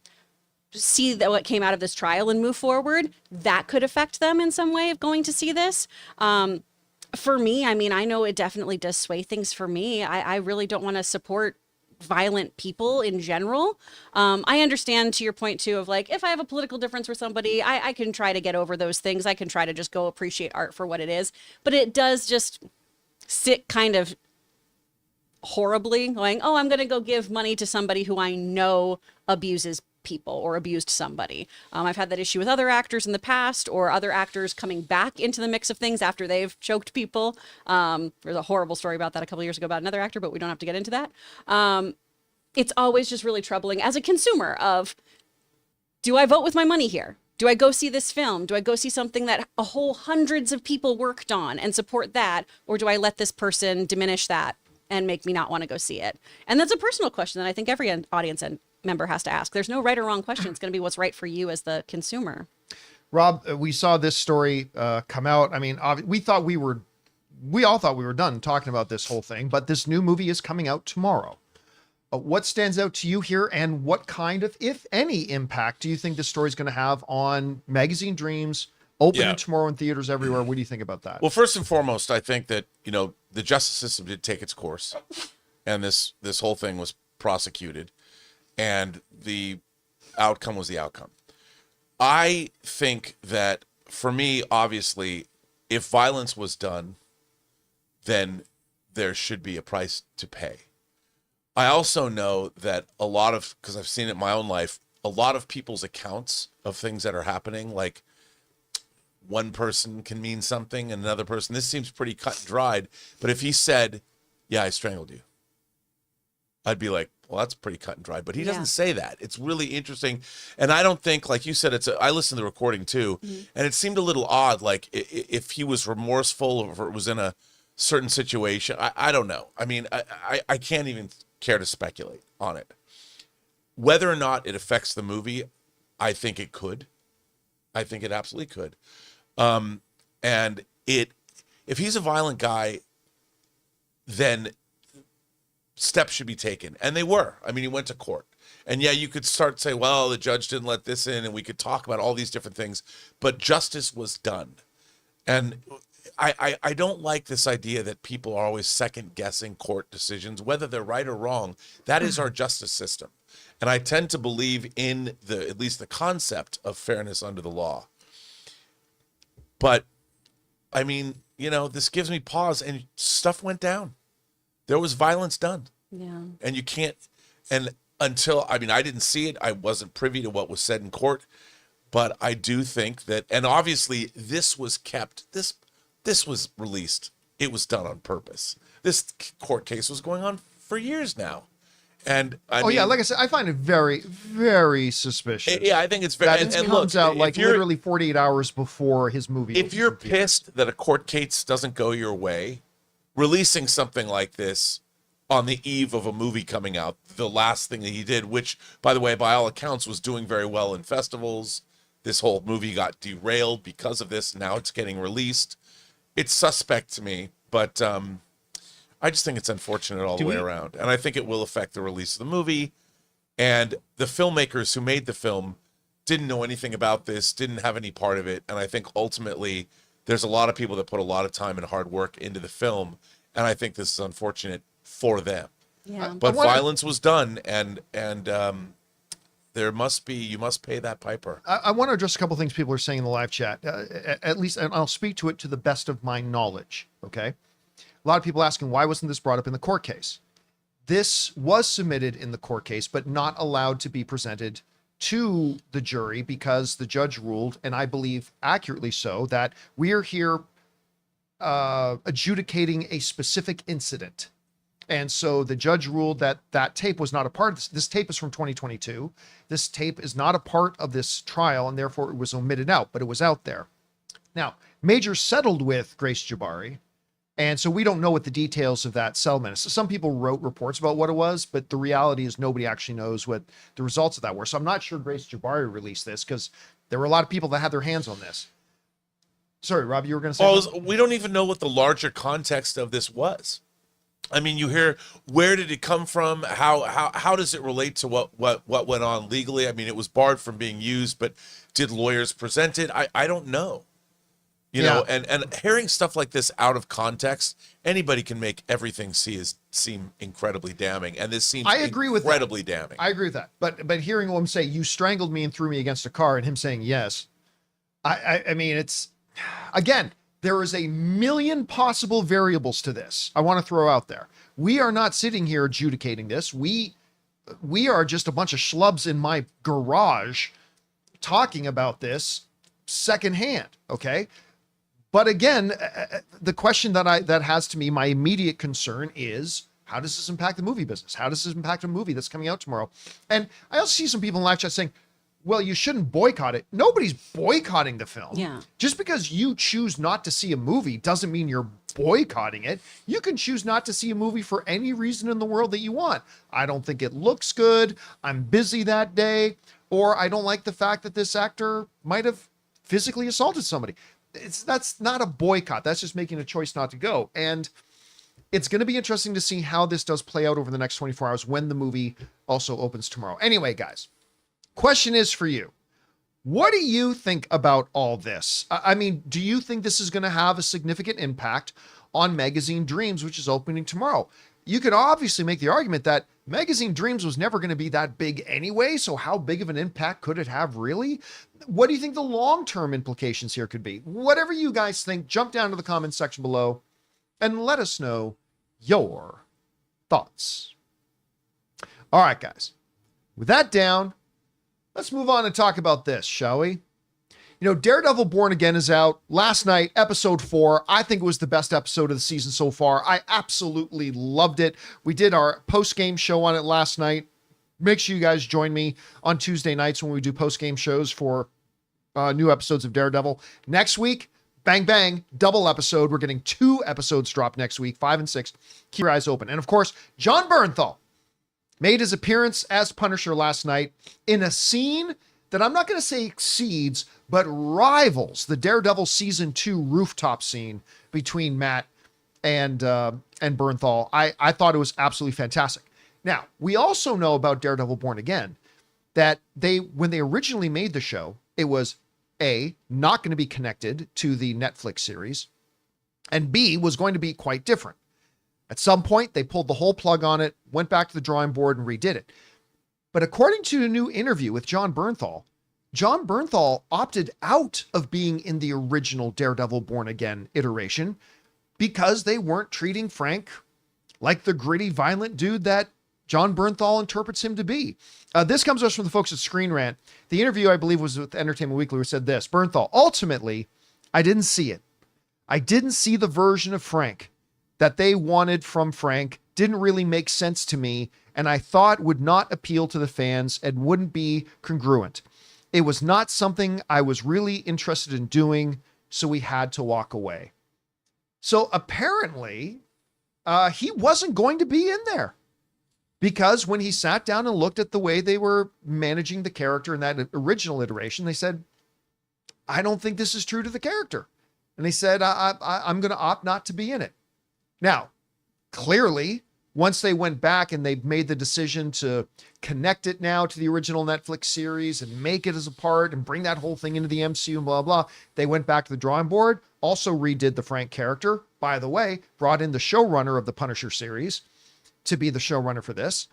see that what came out of this trial and move forward, that could affect them in some way of going to see this. For me, I mean, I know it definitely does sway things for me. I really don't want to support violent people in general. I understand, to your point too, of like, if I have a political difference with somebody, I can try to get over those things. I can try to just go appreciate art for what it is. But it does just sit kind of horribly going, oh, I'm going to go give money to somebody who I know abuses people or abused somebody. I've had that issue with other actors in the past, or other actors coming back into the mix of things after they've choked people. There's a horrible story about that a couple years ago about another actor, but we don't have to get into that. It's always just really troubling as a consumer of, do I vote with my money here? Do I go see this film? Do I go see something that a whole hundreds of people worked on and support that? Or do I let this person diminish that and make me not want to go see it? And that's a personal question that I think every audience member has to ask. There's no right or wrong question. It's going to be what's right for you as the consumer. Rob, we saw this story come out. I mean, we all thought we were done talking about this whole thing, but this new movie is coming out tomorrow. What stands out to you here, and what kind of, if any, impact do you think this story is going to have on Magazine Dreams, opening tomorrow in theaters everywhere? What do you think about that? Well, first and foremost, I think that, you know, the justice system did take its course, and this whole thing was prosecuted, and the outcome was the outcome. I think that, for me, obviously, if violence was done then there should be a price to pay. I also know that a lot of, because I've seen it in my own life, a lot of people's accounts of things that are happening, like one person can mean something and another person, this seems pretty cut and dried, but if he said, yeah, I strangled you, I'd be like, well, that's pretty cut and dried. But he doesn't say that. It's really interesting. And I don't think, like you said, I listened to the recording too, and it seemed a little odd, like if he was remorseful or if it was in a certain situation. I don't know. I mean, I can't even care to speculate on it. Whether or not it affects the movie, I think it could. I think it absolutely could. And if he's a violent guy, then steps should be taken. And they were. I mean, he went to court. And yeah, you could start to say, well, the judge didn't let this in, and we could talk about all these different things, but justice was done. And I don't like this idea that people are always second guessing court decisions, whether they're right or wrong. That is our justice system. And I tend to believe in at least the concept of fairness under the law. But I mean, this gives me pause, and stuff went down. There was violence done. Yeah. And you can't, and until, I mean, I didn't see it. I wasn't privy to what was said in court, but I do think that, and obviously this was kept, this was released. It was done on purpose. This court case was going on for years now. And I mean, yeah, like I said, I find it very, very suspicious. Yeah, I think it's very, and comes out like literally 48 hours before his movie. If you're pissed that a court case doesn't go your way, releasing something like this on the eve of a movie coming out, the last thing that he did, which, by the way, by all accounts, was doing very well in festivals. This whole movie got derailed because of this. Now it's getting released. It's suspect to me, but I just think it's unfortunate all the way around. And I think it will affect the release of the movie. And the filmmakers who made the film didn't know anything about this, didn't have any part of it. And I think ultimately there's a lot of people that put a lot of time and hard work into the film. And I think this is unfortunate for them. Yeah. But violence was done, and you must pay that piper. I want to address a couple things people are saying in the live chat, at least, and I'll speak to it to the best of my knowledge. Okay. A lot of people asking, why wasn't this brought up in the court case? This was submitted in the court case, but not allowed to be presented to the jury because the judge ruled, and I believe accurately so, that we are here adjudicating a specific incident. And so the judge ruled that that tape was not a part of this. This tape is from 2022. This tape is not a part of this trial, and therefore it was omitted out, but it was out there. Now, Major settled with Grace Jabari, and so we don't know what the details of that settlement is. So some people wrote reports about what it was, but the reality is nobody actually knows what the results of that were. So I'm not sure Grace Jabari released this because there were a lot of people that had their hands on this. Sorry, Rob, you were going to say Well, we don't even know what the larger context of this was. I mean, you hear, where did it come from? How does it relate to what went on legally? I mean, it was barred from being used, but did lawyers present it? I don't know. You know, and hearing stuff like this out of context, anybody can make everything seem incredibly damning. And this seems incredibly damning. I agree with that. But hearing him say, you strangled me and threw me against a car, and him saying yes, I mean, it's, again, there is a million possible variables to this. I want to throw out there. We are not sitting here adjudicating this. We are just a bunch of schlubs in my garage talking about this secondhand. Okay. But again, the question that has to me, my immediate concern is, how does this impact the movie business? How does this impact a movie that's coming out tomorrow? And I also see some people in live chat saying, well, you shouldn't boycott it. Nobody's boycotting the film. Yeah. Just because you choose not to see a movie doesn't mean you're boycotting it. You can choose not to see a movie for any reason in the world that you want. I don't think it looks good. I'm busy that day. Or I don't like the fact that this actor might have physically assaulted somebody. That's not a boycott. That's just making a choice not to go. And it's going to be interesting to see how this does play out over the next 24 hours when the movie also opens tomorrow. Anyway, guys, question is for you. What do you think about all this? I mean, do you think this is going to have a significant impact on Magazine Dreams, which is opening tomorrow? You could obviously make the argument that Magazine Dreams was never going to be that big anyway, so how big of an impact could it have really? What do you think the long-term implications here could be? Whatever you guys think, jump down to the comments section below and let us know your thoughts. All right, guys. With that down, let's move on and talk about this, shall we? You know, Daredevil Born Again is out. Last night, episode 4, I think it was the best episode of the season so far. I absolutely loved it. We did our post-game show on it last night. Make sure you guys join me on Tuesday nights when we do post-game shows for new episodes of Daredevil. Next week, bang, bang, double episode. We're getting 2 episodes dropped next week, 5 and 6. Keep your eyes open. And of course, John Bernthal made his appearance as Punisher last night in a scene that I'm not going to say exceeds, but rivals the Daredevil season 2 rooftop scene between Matt and Bernthal. I thought it was absolutely fantastic. Now, we also know about Daredevil Born Again that when they originally made the show, it was A, not going to be connected to the Netflix series, and B, was going to be quite different. At some point, they pulled the whole plug on it, went back to the drawing board and redid it. But according to a new interview with John Bernthal opted out of being in the original Daredevil Born Again iteration because they weren't treating Frank like the gritty, violent dude that John Bernthal interprets him to be. This comes to us from the folks at Screen Rant. The interview, I believe, was with Entertainment Weekly, who said this: Bernthal, ultimately, I didn't see it. I didn't see the version of Frank that they wanted from Frank. Didn't really make sense to me, and I thought would not appeal to the fans and wouldn't be congruent. It was not something I was really interested in doing, so we had to walk away. So apparently, he wasn't going to be in there. Because when he sat down and looked at the way they were managing the character in that original iteration, they said, I don't think this is true to the character. And they said, I'm going to opt not to be in it. Now, clearly, once they went back and they made the decision to connect it now to the original Netflix series and make it as a part and bring that whole thing into the MCU and blah, blah, they went back to the drawing board, also redid the Frank character. By the way, brought in the showrunner of the Punisher series to be the showrunner for this.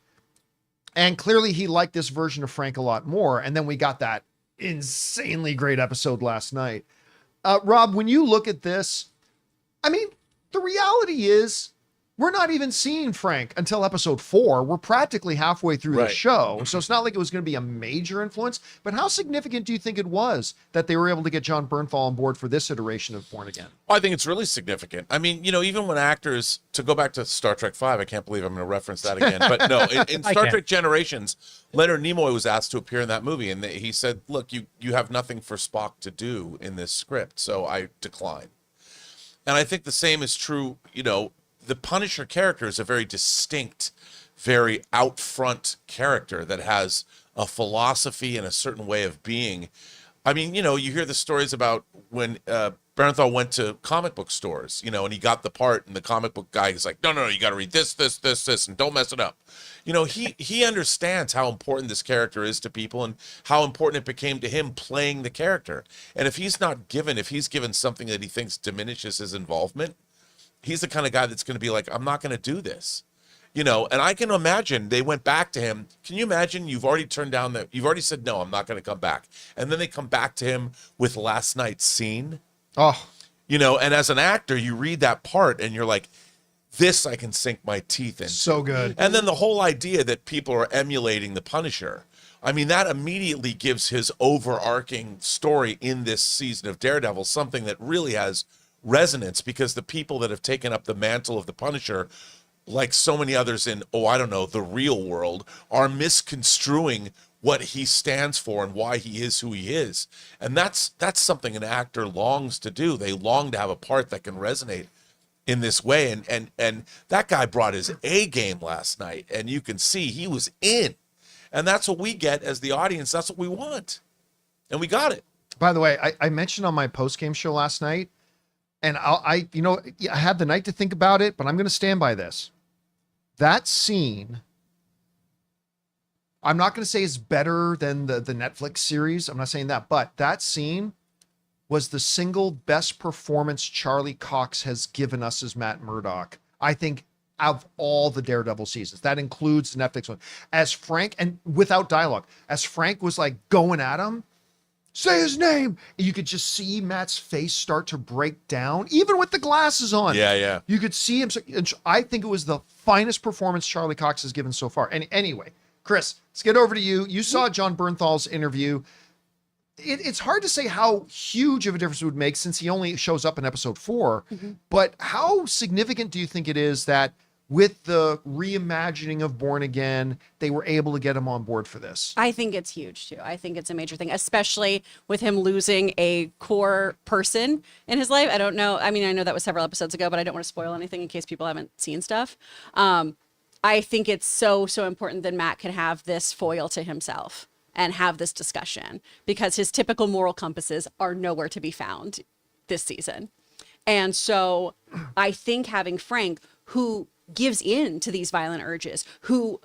And clearly he liked this version of Frank a lot more. And then we got that insanely great episode last night. Rob, when you look at this, I mean, the reality is we're not even seeing Frank until episode 4. We're practically halfway through the show. So it's not like it was going to be a major influence, but how significant do you think it was that they were able to get John Bernthal on board for this iteration of Born Again? Well, I think it's really significant. I mean, you know, even when actors, to go back to Star Trek 5, I can't believe I'm going to reference that again, but no, in Star Trek Generations, Leonard Nimoy was asked to appear in that movie, and he said, look, you have nothing for Spock to do in this script, so I decline. And I think the same is true, you know, the Punisher character is a very distinct, very out front character that has a philosophy and a certain way of being. I mean, you know, you hear the stories about when Bernthal went to comic book stores, you know, and he got the part, and the comic book guy is like, no, you got to read this, and don't mess it up. You know, he understands how important this character is to people and how important it became to him playing the character. And if he's given something that he thinks diminishes his involvement, he's the kind of guy that's going to be like, I'm not going to do this, you know. And I can imagine they went back to him. Can you imagine? You've already said, no, I'm not going to come back. And then they come back to him with last night's scene. Oh, you know, and as an actor, you read that part and you're like, this I can sink my teeth in. so good. And then the whole idea that people are emulating the Punisher. I mean, that immediately gives his overarching story in this season of Daredevil something that really has resonance, because the people that have taken up the mantle of the Punisher, like so many others in, the real world, are misconstruing what he stands for and why he is who he is. And that's something an actor longs to do. They long to have a part that can resonate in this way. And that guy brought his A game last night, and you can see he was in. And that's what we get as the audience. That's what we want. And we got it. By the way, I mentioned on my post-game show last night, and I had the night to think about it, but I'm going to stand by this. That scene, I'm not going to say is better than the Netflix series. I'm not saying that, but that scene was the single best performance Charlie Cox has given us as Matt Murdock, I think, of all the Daredevil seasons. That includes the Netflix one. As Frank, and without dialogue, as Frank was like going at him, say his name. And you could just see Matt's face start to break down, even with the glasses on. Yeah. You could see him. I think it was the finest performance Charlie Cox has given so far. And anyway, Chris, let's get over to you. You saw John Bernthal's interview. It's hard to say how huge of a difference it would make since he only shows up in episode 4. But how significant do you think it is that with the reimagining of Born Again, they were able to get him on board for this? I think it's huge too. I think it's a major thing, especially with him losing a core person in his life. I don't know. I mean, I know that was several episodes ago, but I don't want to spoil anything in case people haven't seen stuff. I think it's so important that Matt can have this foil to himself and have this discussion, because his typical moral compasses are nowhere to be found this season. And so I think having Frank, who gives in to these violent urges, who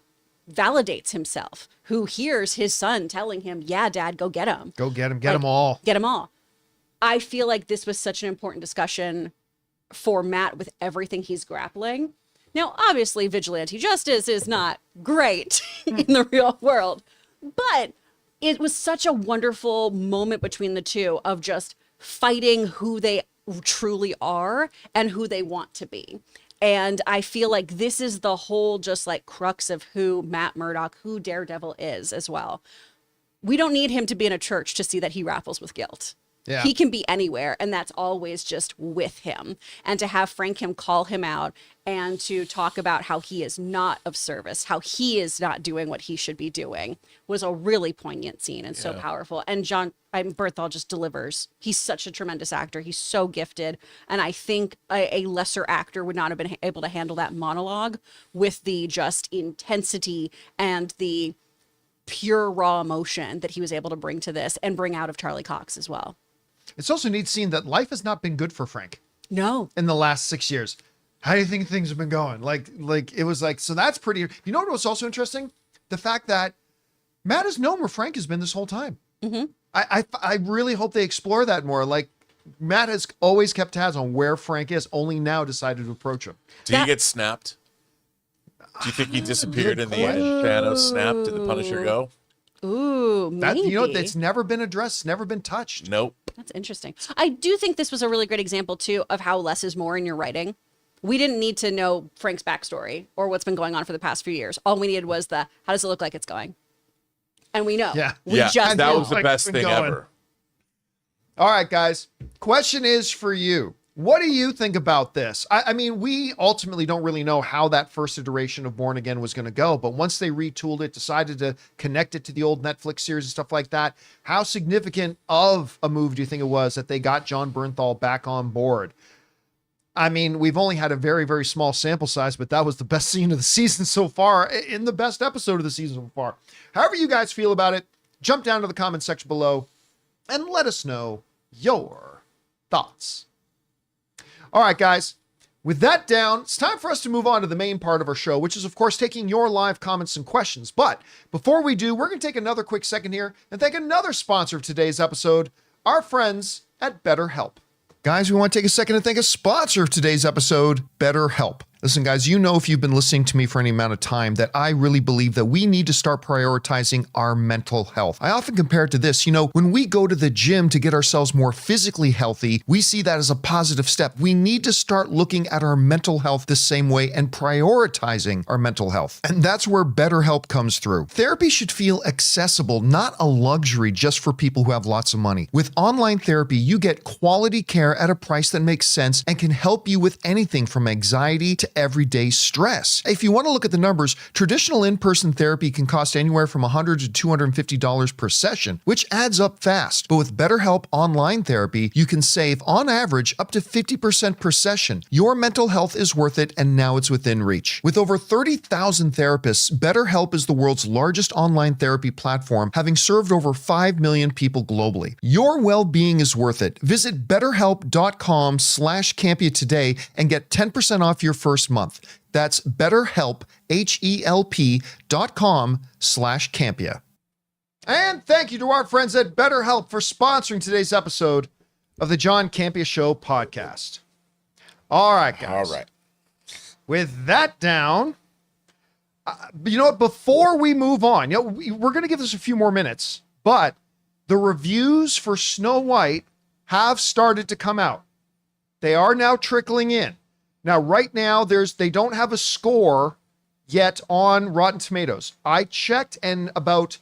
validates himself, who hears his son telling him, yeah, Dad, go get him. Go get him. Get them all. Get them all. I feel like this was such an important discussion for Matt with everything he's grappling. Now, obviously, vigilante justice is not great in the real world, but it was such a wonderful moment between the two of just fighting who they truly are and who they want to be. And I feel like this is the whole just like crux of who Matt Murdock, who Daredevil is as well. We don't need him to be in a church to see that he grapples with guilt. Yeah. He can be anywhere, and that's always just with him. And to have Frank him call him out and to talk about how he is not of service, how he is not doing what he should be doing, was a really poignant scene and so powerful. And Bernthal just delivers. He's such a tremendous actor. He's so gifted. And I think a lesser actor would not have been able to handle that monologue with the just intensity and the pure raw emotion that he was able to bring to this and bring out of Charlie Cox as well. It's also neat seeing that life has not been good for Frank No. in the last 6 years. How do you think things have been going? Like it was like, so that's pretty, you know what was also interesting? The fact that Matt has known where Frank has been this whole time. I really hope they explore that more. Like, Matt has always kept tabs on where Frank is, only now decided to approach him. Did he get snapped? Do you think he disappeared in the end? Shadow snapped? Did the Punisher go? Ooh, That, maybe. you know, that's never been addressed, never been touched. Nope. That's interesting. I do think this was a really great example, too, of how less is more in your writing. We didn't need to know Frank's backstory or what's been going on for the past few years. All we needed was how does it look like it's going? And we know. Yeah. We just that know. was the Like best it's been thing going. ever. All right, guys. Question is for you. What do you think about this? I mean, we ultimately don't really know how that first iteration of Born Again was going to go, but once they retooled it, decided to connect it to the old Netflix series and stuff like that, how significant of a move do you think it was that they got John Bernthal back on board? I mean, we've only had a very, very small sample size, but that was the best scene of the season so far, in the best episode of the season so far. However you guys feel about it, jump down to the comment section below and let us know your thoughts. All right, guys, with that down, it's time for us to move on to the main part of our show, which is, of course, taking your live comments and questions. But before we do, we're going to take another quick second here and thank another sponsor of today's episode, our friends at BetterHelp. Guys, we want to take a second to thank a sponsor of today's episode, BetterHelp. Listen, guys, you know if you've been listening to me for any amount of time that I really believe that we need to start prioritizing our mental health. I often compare it to this. You know, when we go to the gym to get ourselves more physically healthy, we see that as a positive step. We need to start looking at our mental health the same way and prioritizing our mental health. And that's where BetterHelp comes through. Therapy should feel accessible, not a luxury just for people who have lots of money. With online therapy, you get quality care at a price that makes sense and can help you with anything from anxiety to everyday stress. If you want to look at the numbers, traditional in-person therapy can cost anywhere from $100 to $250 per session, which adds up fast. But with BetterHelp online therapy, you can save on average up to 50% per session. Your mental health is worth it, and now it's within reach. With over 30,000 therapists, BetterHelp is the world's largest online therapy platform, having served over 5 million people globally. Your well-being is worth it. Visit BetterHelp.com/Campea today and get 10% off your first month. That's BetterHelp, HELP.com/Campea. And thank you to our friends at BetterHelp for sponsoring today's episode of the John Campea Show podcast. All right, guys. All right. With that down, you know what? Before we move on, you know, we're going to give this a few more minutes, but The reviews for Snow White have started to come out. They are now trickling in. Now, right now, they don't have a score yet on Rotten Tomatoes. I checked and about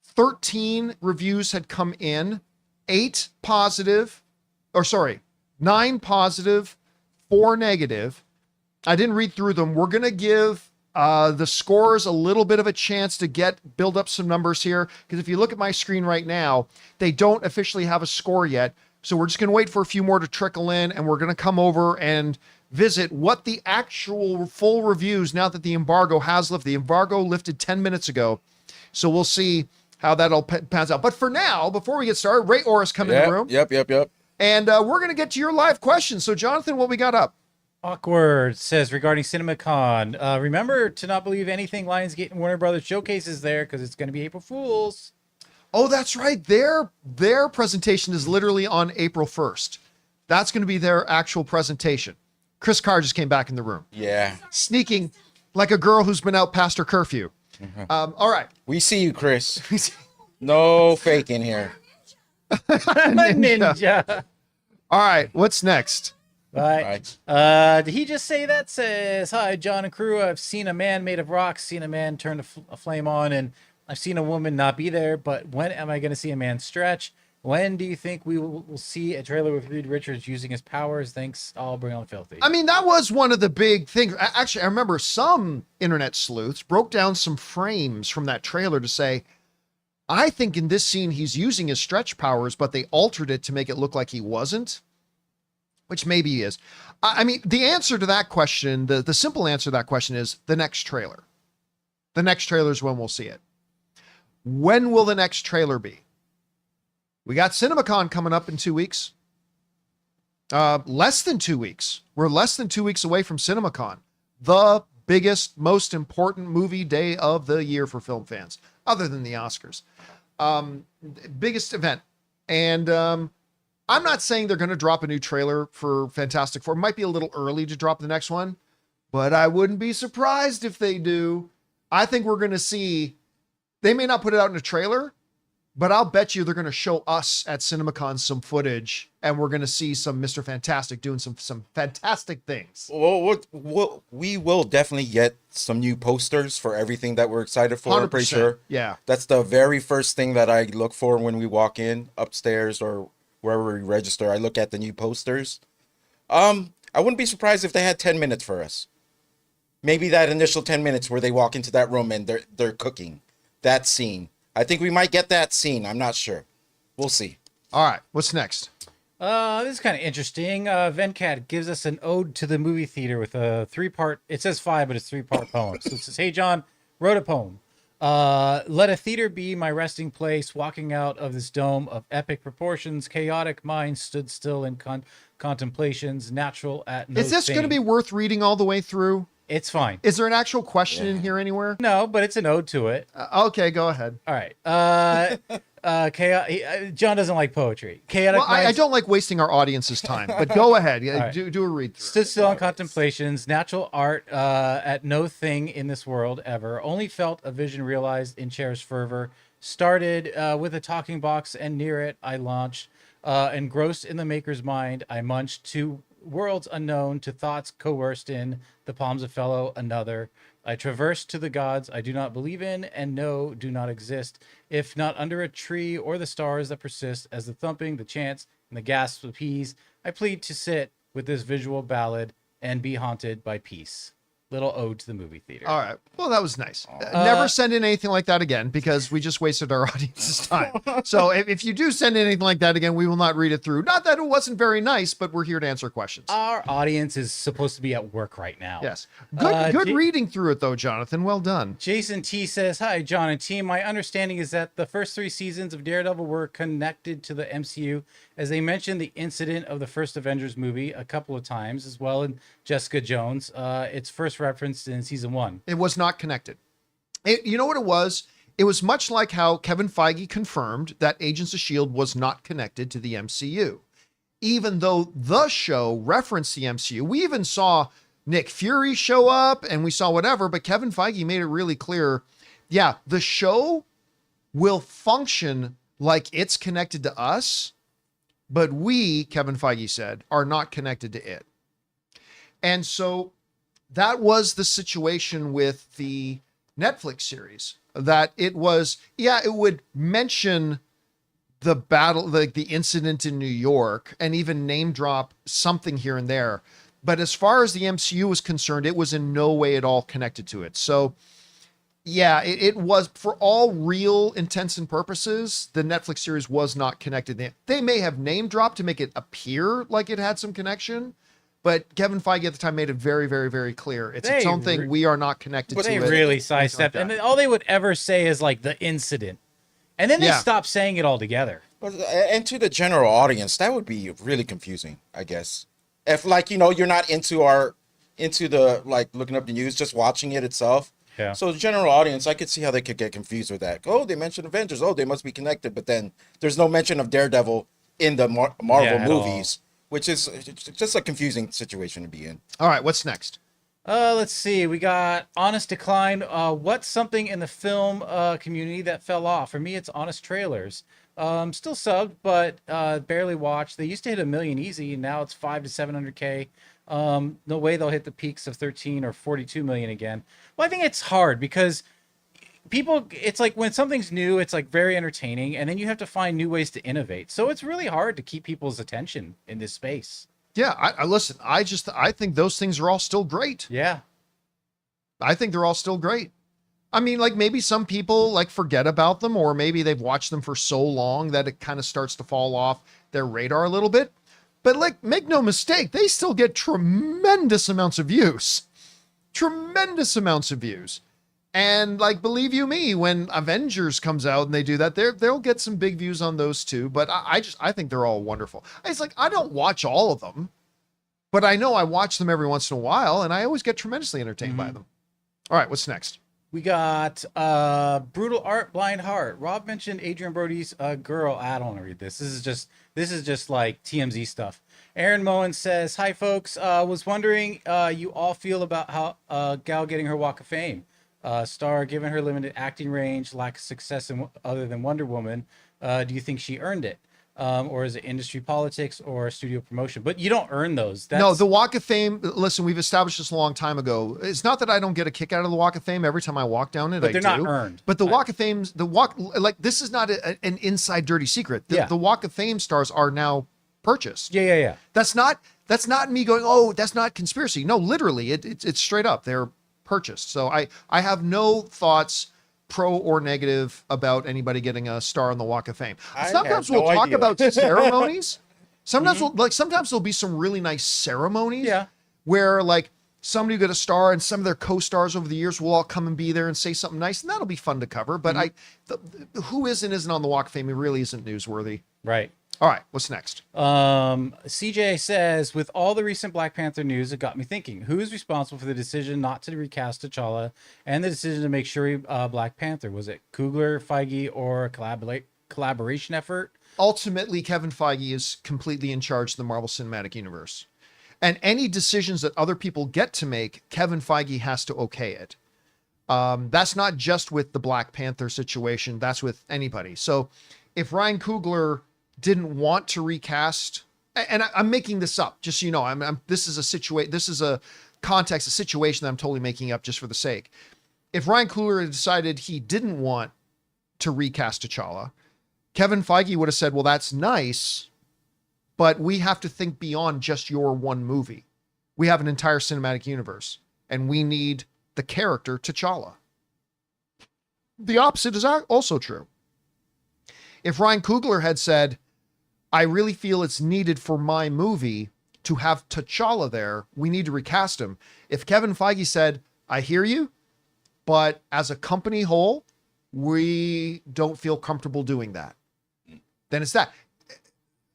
13 reviews had come in, 9 positive, 4 negative. I didn't read through them. We're going to give the scores a little bit of a chance to build up some numbers here. Because if you look at my screen right now, they don't officially have a score yet. So we're just going to wait for a few more to trickle in, and we're going to come over and visit what the actual full reviews, now that the embargo has lifted. The embargo lifted 10 minutes ago. So we'll see how that all pans out. But for now, before we get started, Ray Orris come in the room. Yep. And we're going to get to your live questions. So Jonathan, what we got up? Awkward says regarding CinemaCon, remember to not believe anything Lionsgate and Warner Brothers Showcase is there because it's going to be April Fool's. Oh, that's right. Their presentation is literally on April 1st. That's going to be their actual presentation. Chris Carr just came back in the room. Yeah. Sneaking like a girl who's been out past her curfew. All right. We see you, Chris. No faking here. Ninja. All right. What's next? Right. Did he just say that? Says, hi, John and crew. I've seen a man made of rocks, seen a man turn a flame on, and I've seen a woman not be there. But when am I going to see a man stretch? When do you think we will see a trailer with Reed Richards using his powers? Thanks. I'll bring on Filthy. I mean, that was one of the big things. Actually, I remember some internet sleuths broke down some frames from that trailer to say, I think in this scene he's using his stretch powers, but they altered it to make it look like he wasn't, which maybe he is. I mean, the answer to that question, the simple answer to that question is the next trailer. The next trailer is when we'll see it. When will the next trailer be? We got CinemaCon coming up in 2 weeks. Less than 2 weeks. We're less than 2 weeks away from CinemaCon, the biggest, most important movie day of the year for film fans, other than the Oscars. Biggest event. And I'm not saying they're going to drop a new trailer for Fantastic Four. It might be a little early to drop the next one, but I wouldn't be surprised if they do. I think we're going to see, they may not put it out in a trailer, but I'll bet you they're going to show us at CinemaCon some footage, and we're going to see some Mr. Fantastic doing some fantastic things. Well, we will definitely get some new posters for everything that we're excited for. I'm pretty 100%. sure. Yeah. That's the very first thing that I look for when we walk in upstairs or wherever we register. I look at the new posters. I wouldn't be surprised if they had 10 minutes for us. Maybe that initial 10 minutes where they walk into that room and they're cooking. That scene. I think we might get that scene. I'm not sure. We'll see. All right. What's next? This is kind of interesting. Venkat gives us an ode to the movie theater with a 3-part, it says 5, but it's 3-part poem. So it says, hey, John, wrote a poem. Let a theater be my resting place, walking out of this dome of epic proportions, chaotic minds stood still in contemplations, natural at no Is this going to be thing. worth reading all the way through? It's fine. Is there an actual question in here anywhere? No, but it's an ode to it. Okay, go ahead. All right. John doesn't like poetry. Chaotic Well, I minds don't like wasting our audience's time, but go ahead. right. Do a read through. stood still in contemplations, natural art at no thing in this world ever. Only felt a vision realized in cherished fervor. Started with a talking box, and near it I launched. Engrossed in the maker's mind, I munched to worlds unknown, to thoughts coerced in the palms of fellow another. I traversed to the gods I do not believe in and know do not exist, if not under a tree or the stars that persist as the thumping, the chants, and the gasps appease. I plead to sit with this visual ballad and be haunted by peace. Little ode to the movie theater. All right. Well, that was nice. Never send in anything like that again, because we just wasted our audience's time. So if you do send in anything like that again, we will not read it through. Not that it wasn't very nice, but we're here to answer questions. Our audience is supposed to be at work right now. Yes. Good J- reading through it, though, Jonathan. Well done. Jason T says, hi, John and team. My understanding is that the first 3 seasons of Daredevil were connected to the MCU, as they mentioned the incident of the first Avengers movie a couple of times, as well in Jessica Jones. It's first referenced in season 1. It was not connected. You know what it was? It was much like how Kevin Feige confirmed that Agents of S.H.I.E.L.D. was not connected to the MCU. Even though the show referenced the MCU, we even saw Nick Fury show up and we saw whatever, but Kevin Feige made it really clear, yeah, the show will function like it's connected to us, but we, Kevin Feige said, are not connected to it. And so that was the situation with the Netflix series, that it was, yeah, it would mention the battle, like the incident in New York, and even name drop something here and there. But as far as the MCU was concerned, it was in no way at all connected to it. So yeah, it was, for all real intents and purposes, the Netflix series was not connected. They may have name dropped to make it appear like it had some connection, but Kevin Feige at the time made it very, very, very clear. It's its own thing. We are not connected to it. They really sidestepped. And all they would ever say is like the incident. And then they stopped saying it altogether. And to the general audience, that would be really confusing, I guess. If, like, you know, you're not into the, like, looking up the news, just watching it itself. Yeah. So the general audience, I could see how they could get confused with that. Oh, they mentioned Avengers. Oh, they must be connected. But then there's no mention of Daredevil in the Marvel movies, which is just a confusing situation to be in. All right, what's next? Let's see. We got Honest Decline. What's something in the film community that fell off? For me, it's Honest Trailers. Still subbed, but barely watched. They used to hit 1 million easy, and now it's 500 to 700K. No way they'll hit the peaks of 13 or 42 million again. Well, I think it's hard because people, it's like when something's new, it's like very entertaining, and then you have to find new ways to innovate. So it's really hard to keep people's attention in this space. Yeah, I listen, I think those things are all still great. Yeah. I think they're all still great. I mean, like maybe some people like forget about them, or maybe they've watched them for so long that it kind of starts to fall off their radar a little bit. But like, make no mistake, they still get tremendous amounts of views. Tremendous amounts of views. And like, believe you me, when Avengers comes out and they do that, they'll get some big views on those too. But I think they're all wonderful. It's like, I don't watch all of them, but I know I watch them every once in a while, and I always get tremendously entertained by them. All right, what's next? We got Brutal Art, Blind Heart. Rob mentioned Adrian Brody's girl. I don't want to read this. This is just like TMZ stuff. Aaron Moen says, "Hi folks. Was wondering you all feel about how Gal getting her Walk of Fame. Star, given her limited acting range, lack of success other than Wonder Woman, do you think she earned it? Or is it industry politics or studio promotion?" But you don't earn those. No, the Walk of Fame, listen, we've established this a long time ago. It's not that I don't get a kick out of the Walk of Fame every time I walk down it. But they're not earned. But the Walk of Fame, like, this is not an inside dirty secret. The Walk of Fame stars are now purchased. Yeah. That's not me going, oh, that's not conspiracy. No, literally, it's straight up. They're purchased. So I have no thoughts, pro or negative, about anybody getting a star on the Walk of Fame. Sometimes we'll talk about ceremonies. Sometimes sometimes there'll be some really nice ceremonies where like somebody will get a star and some of their co-stars over the years will all come and be there and say something nice, and that'll be fun to cover. But who isn't on the Walk of Fame, it really isn't newsworthy. Right. All right, what's next? CJ says, with all the recent Black Panther news, it got me thinking, who is responsible for the decision not to recast T'Challa and the decision to make Shuri Black Panther? Was it Coogler, Feige, or a collaboration effort? Ultimately, Kevin Feige is completely in charge of the Marvel Cinematic Universe. And any decisions that other people get to make, Kevin Feige has to okay it. That's not just with the Black Panther situation. That's with anybody. So if Ryan Coogler didn't want to recast, and I'm making this up, just so you know, this is a context, a situation that I'm totally making up just for the sake. If Ryan Coogler had decided he didn't want to recast T'Challa, Kevin Feige would have said, well, that's nice, but we have to think beyond just your one movie. We have an entire cinematic universe, and we need the character T'Challa. The opposite is also true. If Ryan Coogler had said, I really feel it's needed for my movie to have T'Challa there, we need to recast him. If Kevin Feige said, I hear you, but as a company whole, we don't feel comfortable doing that, then it's that.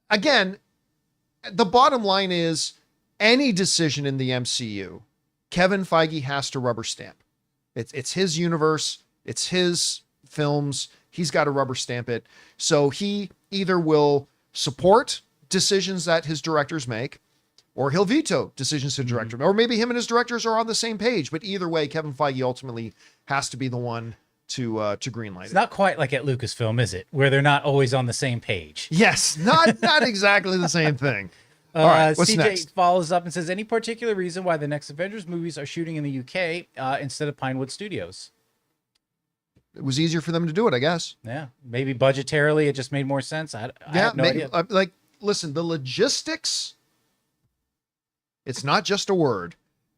Again, the bottom line is any decision in the MCU, Kevin Feige has to rubber stamp. It's his universe. It's his films. He's got to rubber stamp it. So he either will support decisions that his directors make, or he'll veto decisions his director, or maybe him and his directors are on the same page. But either way, Kevin Feige ultimately has to be the one to greenlight It's it. not quite like at Lucasfilm, is it? Where they're not always on the same page. Yes, not exactly the same thing. All right, what's CJ next? follows up and says, any particular reason why the next Avengers movies are shooting in the UK instead of Pinewood Studios? It was easier for them to do it, I guess. Yeah, maybe budgetarily it just made more sense. I have no idea. Like, listen, the logistics, it's not just a word.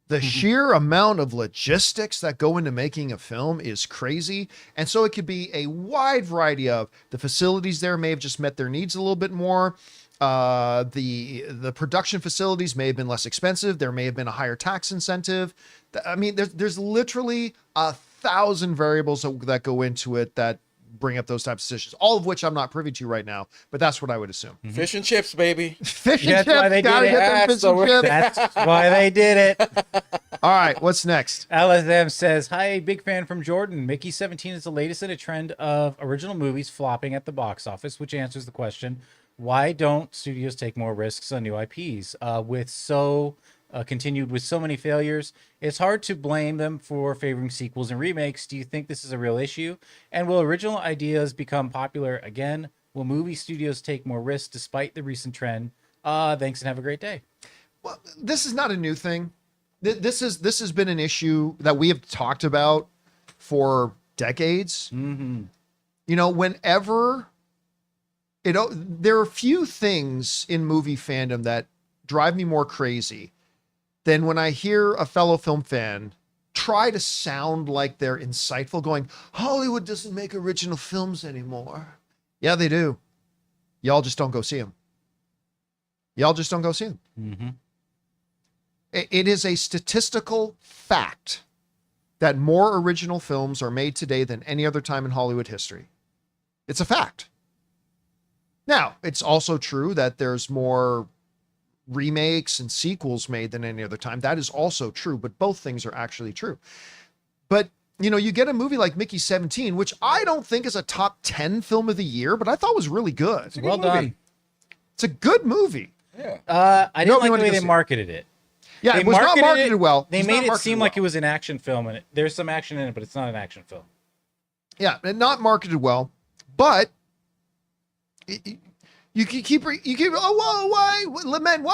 The sheer amount of logistics that go into making a film is crazy. And so it could be a wide variety of the facilities there may have just met their needs a little bit more. The production facilities may have been less expensive. There may have been a higher tax incentive. I mean, there's literally 1,000 variables that go into it that bring up those types of decisions, all of which I'm not privy to right now, but that's what I would assume. Fish and chips, baby. Fish and That's why chips, they gotta did it. get them fish and chips. That's why they did it. All right, what's next? LSM says, hi, big fan from Jordan. Mickey 17 is the latest in a trend of original movies flopping at the box office, which answers the question, why don't studios take more risks on new IPs? Continued with so many failures, it's hard to blame them for favoring sequels and remakes. Do you think this is a real issue? And will original ideas become popular again? Will movie studios take more risks despite the recent trend? Thanks and have a great day. Well, this is not a new thing. This has been an issue that we have talked about for decades. Mm-hmm. You know, whenever there are few things in movie fandom that drive me more crazy than when I hear a fellow film fan try to sound like they're insightful, going, Hollywood doesn't make original films anymore. Yeah, they do. Y'all just don't go see them. Y'all just don't go see them. Mm-hmm. It is a statistical fact that more original films are made today than any other time in Hollywood history. It's a fact. Now, it's also true that there's more remakes and sequels made than any other time. That is also true, but both things are actually true. But, you know, you get a movie like Mickey 17, which I don't think is a top 10 film of the year, but I thought was really good. Well done. It's a good movie. Yeah. I didn't like the want to way go they see it. marketed it. Yeah, They it was not marketed well. They was made not it marketed seem well. like it was an action film, and there's some action in it, but it's not an action film. Yeah, and not marketed well, but you keep why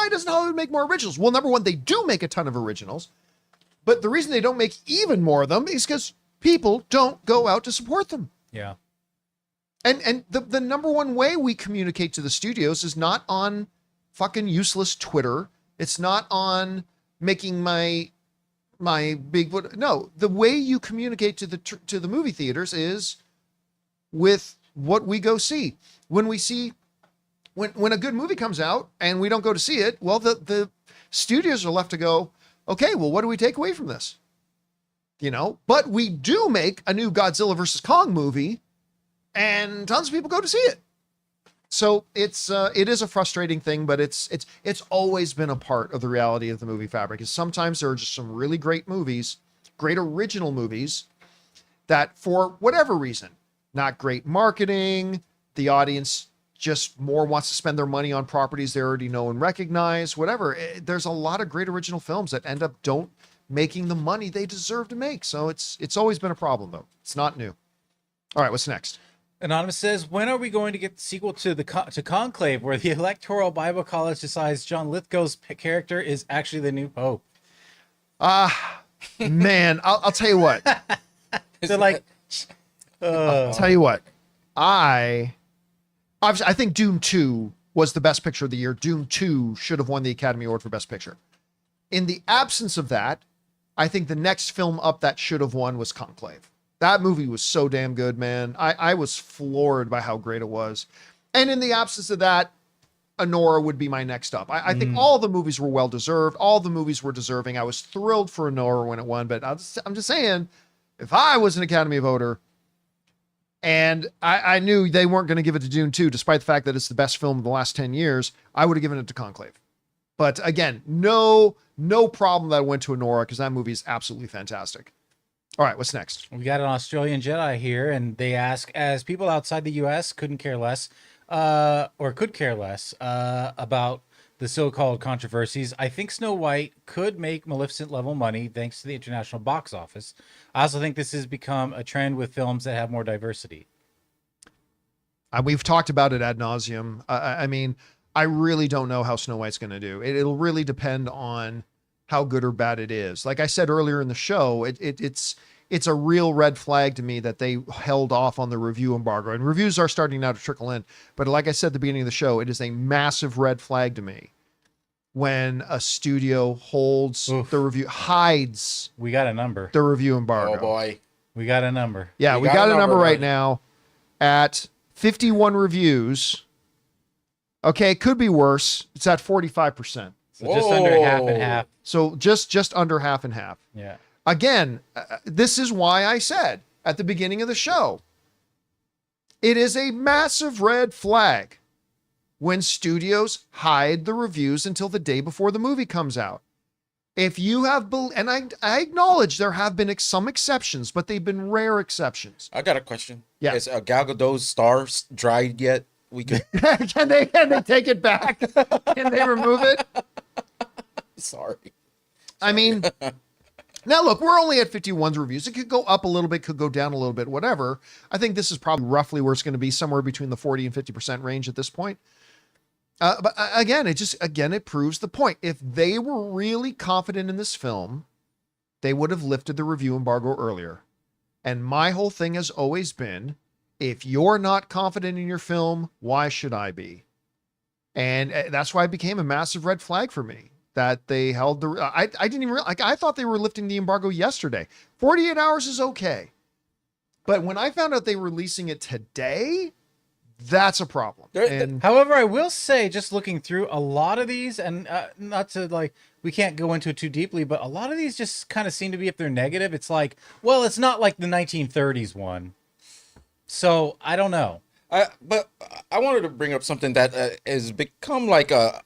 doesn't Hollywood make more originals? Well, number one, they do make a ton of originals, but the reason they don't make even more of them is because people don't go out to support them. Yeah. And the number one way we communicate to the studios is not on fucking useless Twitter. It's not on making my big, no, the way you communicate to the movie theaters is with what we go see. When a good movie comes out and we don't go to see it, well, the studios are left to go, okay, well, what do we take away from this? You know, but we do make a new Godzilla versus Kong movie and tons of people go to see it. So it is a frustrating thing, but it's always been a part of the reality of the movie fabric. Is sometimes there are just some really great movies, great original movies that for whatever reason, not great marketing, the audience just more wants to spend their money on properties they already know and recognize, whatever. There's a lot of great original films that end up don't making the money they deserve to make. So it's always been a problem though. It's not new. All right, what's next? Anonymous says, when are we going to get the sequel to to Conclave, where the Electoral Bible College decides John Lithgow's character is actually the new pope? Man, I'll tell you what. They're like, I'll tell you what. I think Dune 2 was the best picture of the year. Dune 2 should have won the Academy Award for Best Picture. In the absence of that, I think the next film up that should have won was Conclave. That movie was so damn good, man. I was floored by how great it was. And in the absence of that, Anora would be my next up. I think all the movies were well-deserved. All the movies were deserving. I was thrilled for Anora when it won, but I'm just saying, if I was an Academy voter and I knew they weren't going to give it to Dune 2, despite the fact that it's the best film of the last 10 years, I would have given it to Conclave. But again, no problem that it went to Anora because that movie is absolutely fantastic. All right, what's next? we got an Australian Jedi here, and they ask, as people outside the U.S. could care less about the so-called controversies, I think Snow White could make Maleficent level money thanks to the international box office. I also think this has become a trend with films that have more diversity. We've talked about it ad nauseum. I mean, I really don't know how Snow White's going to do. It'll really depend on how good or bad it is. Like I said earlier in the show, it's a real red flag to me that they held off on the review embargo, and reviews are starting now to trickle in. But like I said at the beginning of the show, it is a massive red flag to me when a studio holds the review, hides We got a number. the review embargo. Oh boy. We got a number. Yeah, we got a number right now at 51 reviews. Okay, it could be worse. It's at 45%. So just under half and half. So just under half and half. Yeah. Again, this is why I said at the beginning of the show, it is a massive red flag when studios hide the reviews until the day before the movie comes out. If you have, and I acknowledge there have been some exceptions, but they've been rare exceptions. I got a question. Yeah. Is Gal Gadot's star dried yet? We could. Can they take it back? Can they remove it? Sorry. I mean, now look, we're only at 51's reviews. It could go up a little bit, could go down a little bit, whatever. I think this is probably roughly where it's going to be, somewhere between the 40 and 50% range at this point. But again, it proves the point. If they were really confident in this film, they would have lifted the review embargo earlier. And my whole thing has always been, if you're not confident in your film, why should I be? And that's why it became a massive red flag for me that they held the, I didn't even, I thought they were lifting the embargo yesterday. 48 hours is okay. But when I found out they were releasing it today, that's a problem. However, I will say, just looking through a lot of these, and not to we can't go into it too deeply, but a lot of these just kind of seem to be, if they're negative, it's like, well, it's not like the 1930s one. So I don't know. But I wanted to bring up something that has become like a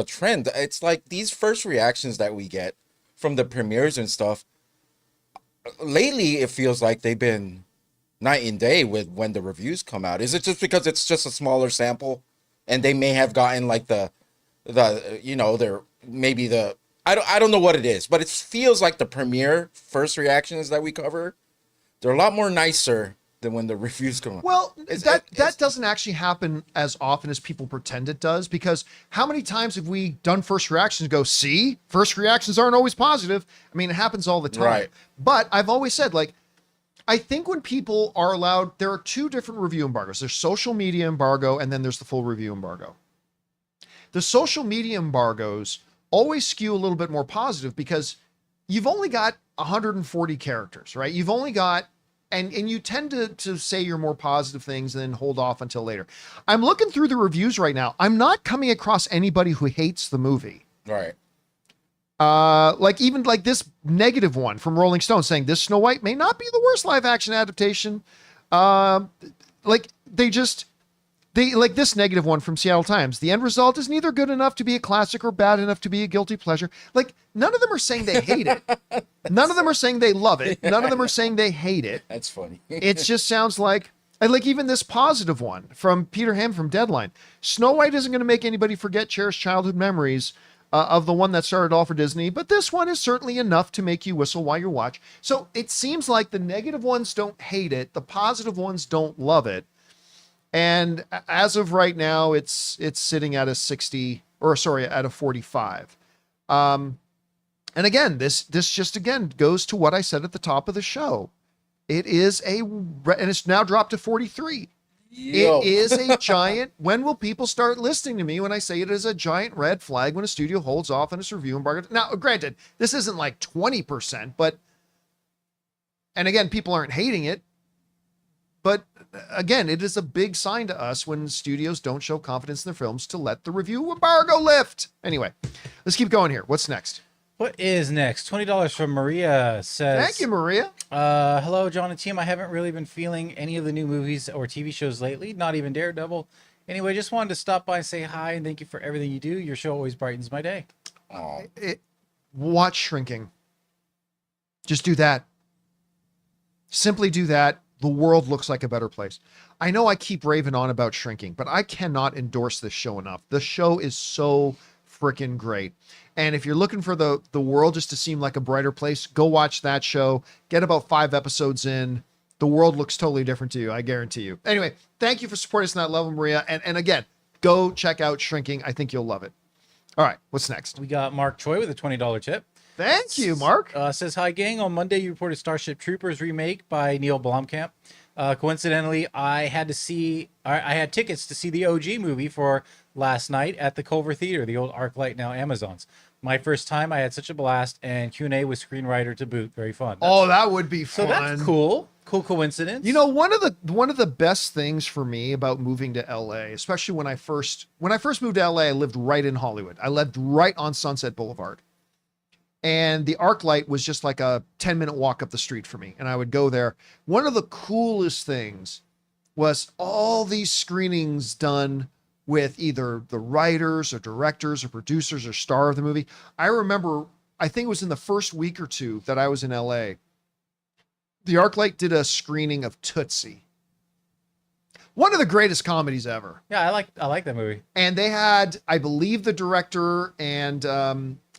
trend. It's like these first reactions that we get from the premieres and stuff. Lately, it feels like they've been night and day with when the reviews come out. Is it just because it's just a smaller sample, and they may have gotten like their maybe the I don't know what it is, but it feels like the premiere first reactions that we cover, they're a lot more nicer than when the reviews come out. Well, that doesn't actually happen as often as people pretend it does, because how many times have we done first reactions and go, see, first reactions aren't always positive? I mean, it happens all the time. Right. But I've always said, like, I think when people are allowed, there are two different review embargoes. There's social media embargo, and then there's the full review embargo. The social media embargoes always skew a little bit more positive because you've only got 140 characters, right? You've only got, and you tend to say your more positive things and then hold off until later. I'm looking through the reviews right now. I'm not coming across anybody who hates the movie. Right. Even this negative one from Rolling Stone saying this Snow White may not be the worst live action adaptation. This negative one from Seattle Times. The end result is neither good enough to be a classic or bad enough to be a guilty pleasure. Like, none of them are saying they hate it. None of them are saying they love it. None of them are saying they hate it. That's funny. It just sounds like even this positive one from Peter Ham from Deadline. Snow White isn't going to make anybody forget cherished childhood memories of the one that started all for Disney, but this one is certainly enough to make you whistle while you watch. So it seems like the negative ones don't hate it. The positive ones don't love it. And as of right now, it's sitting at at a 45. And again, this just again goes to what I said at the top of the show. It is and it's now dropped to 43. It is a giant. When will people start listening to me when I say it is a giant red flag when a studio holds off on its review embargo? Now, granted, this isn't like 20%, and again, people aren't hating it. But again, it is a big sign to us when studios don't show confidence in their films to let the review embargo lift. Anyway, let's keep going here. What's next? What is next? $20 from Maria says. Thank you, Maria. Hello, John and team. I haven't really been feeling any of the new movies or TV shows lately, not even Daredevil. Anyway, just wanted to stop by and say hi and thank you for everything you do. Your show always brightens my day. Watch Shrinking. Just do that. Simply do that. The world looks like a better place. I know I keep raving on about Shrinking, but I cannot endorse this show enough. The show is so freaking great. And if you're looking for the world just to seem like a brighter place, go watch that show. Get about 5 episodes in. The world looks totally different to you, I guarantee you. Anyway, thank you for supporting us on that level, Maria. And again, go check out Shrinking. I think you'll love it. All right, what's next? We got Mark Choi with a $20 tip. Thank you, Mark. Says, hi, gang. On Monday, you reported Starship Troopers remake by Neil Blomkamp. Coincidentally, I had tickets to see the OG movie for last night at the Culver Theater, the old ArcLight, now Amazon's. My first time, I had such a blast, and Q&A with screenwriter to boot. Very fun. That would be fun. So that's cool. Cool coincidence. You know, one of the best things for me about moving to LA, especially when I first moved to LA, I lived right in Hollywood. I lived right on Sunset Boulevard. And the ArcLight was just like a 10-minute walk up the street for me. And I would go there. One of the coolest things was all these screenings done with either the writers or directors or producers or star of the movie. I remember, I think it was in the first week or two that I was in LA, the ArcLight did a screening of Tootsie. One of the greatest comedies ever. Yeah, I like that movie. And they had, I believe, the director and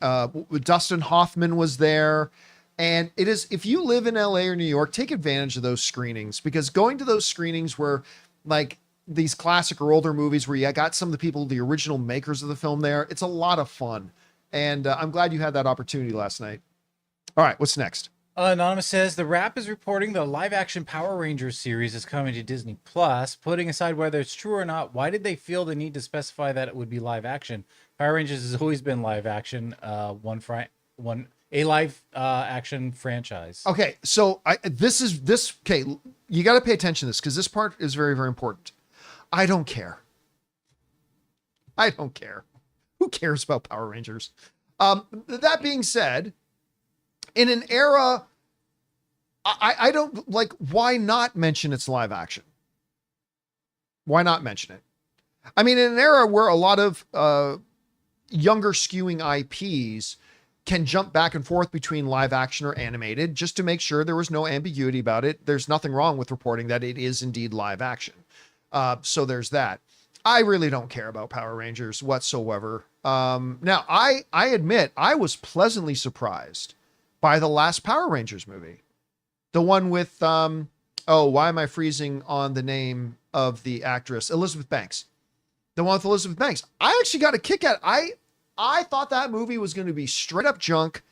Dustin Hoffman was there. And it is, if you live in LA or New York, take advantage of those screenings, because going to those screenings where like these classic or older movies where you got some of the people, the original makers of the film there, it's a lot of fun. And I'm glad you had that opportunity last night. All right, what's next? Anonymous says, The Wrap is reporting the live-action Power Rangers series is coming to Disney+. Putting aside whether it's true or not, why did they feel the need to specify that it would be live-action? Power Rangers has always been live-action, a live-action franchise. Okay, so okay, you got to pay attention to this because this part is very, very important. I don't care. I don't care. Who cares about Power Rangers? That being said, in an era, I don't like, why not mention it's live action? Why not mention it? I mean, in an era where a lot of younger skewing IPs can jump back and forth between live action or animated, just to make sure there was no ambiguity about it. There's nothing wrong with reporting that it is indeed live action. So there's that. I really don't care about Power Rangers whatsoever. Now, I admit I was pleasantly surprised by the last Power Rangers movie. The one with, why am I freezing on the name of the actress? Elizabeth Banks. The one with Elizabeth Banks. I actually got a kick at it. I thought that movie was going to be straight up junk.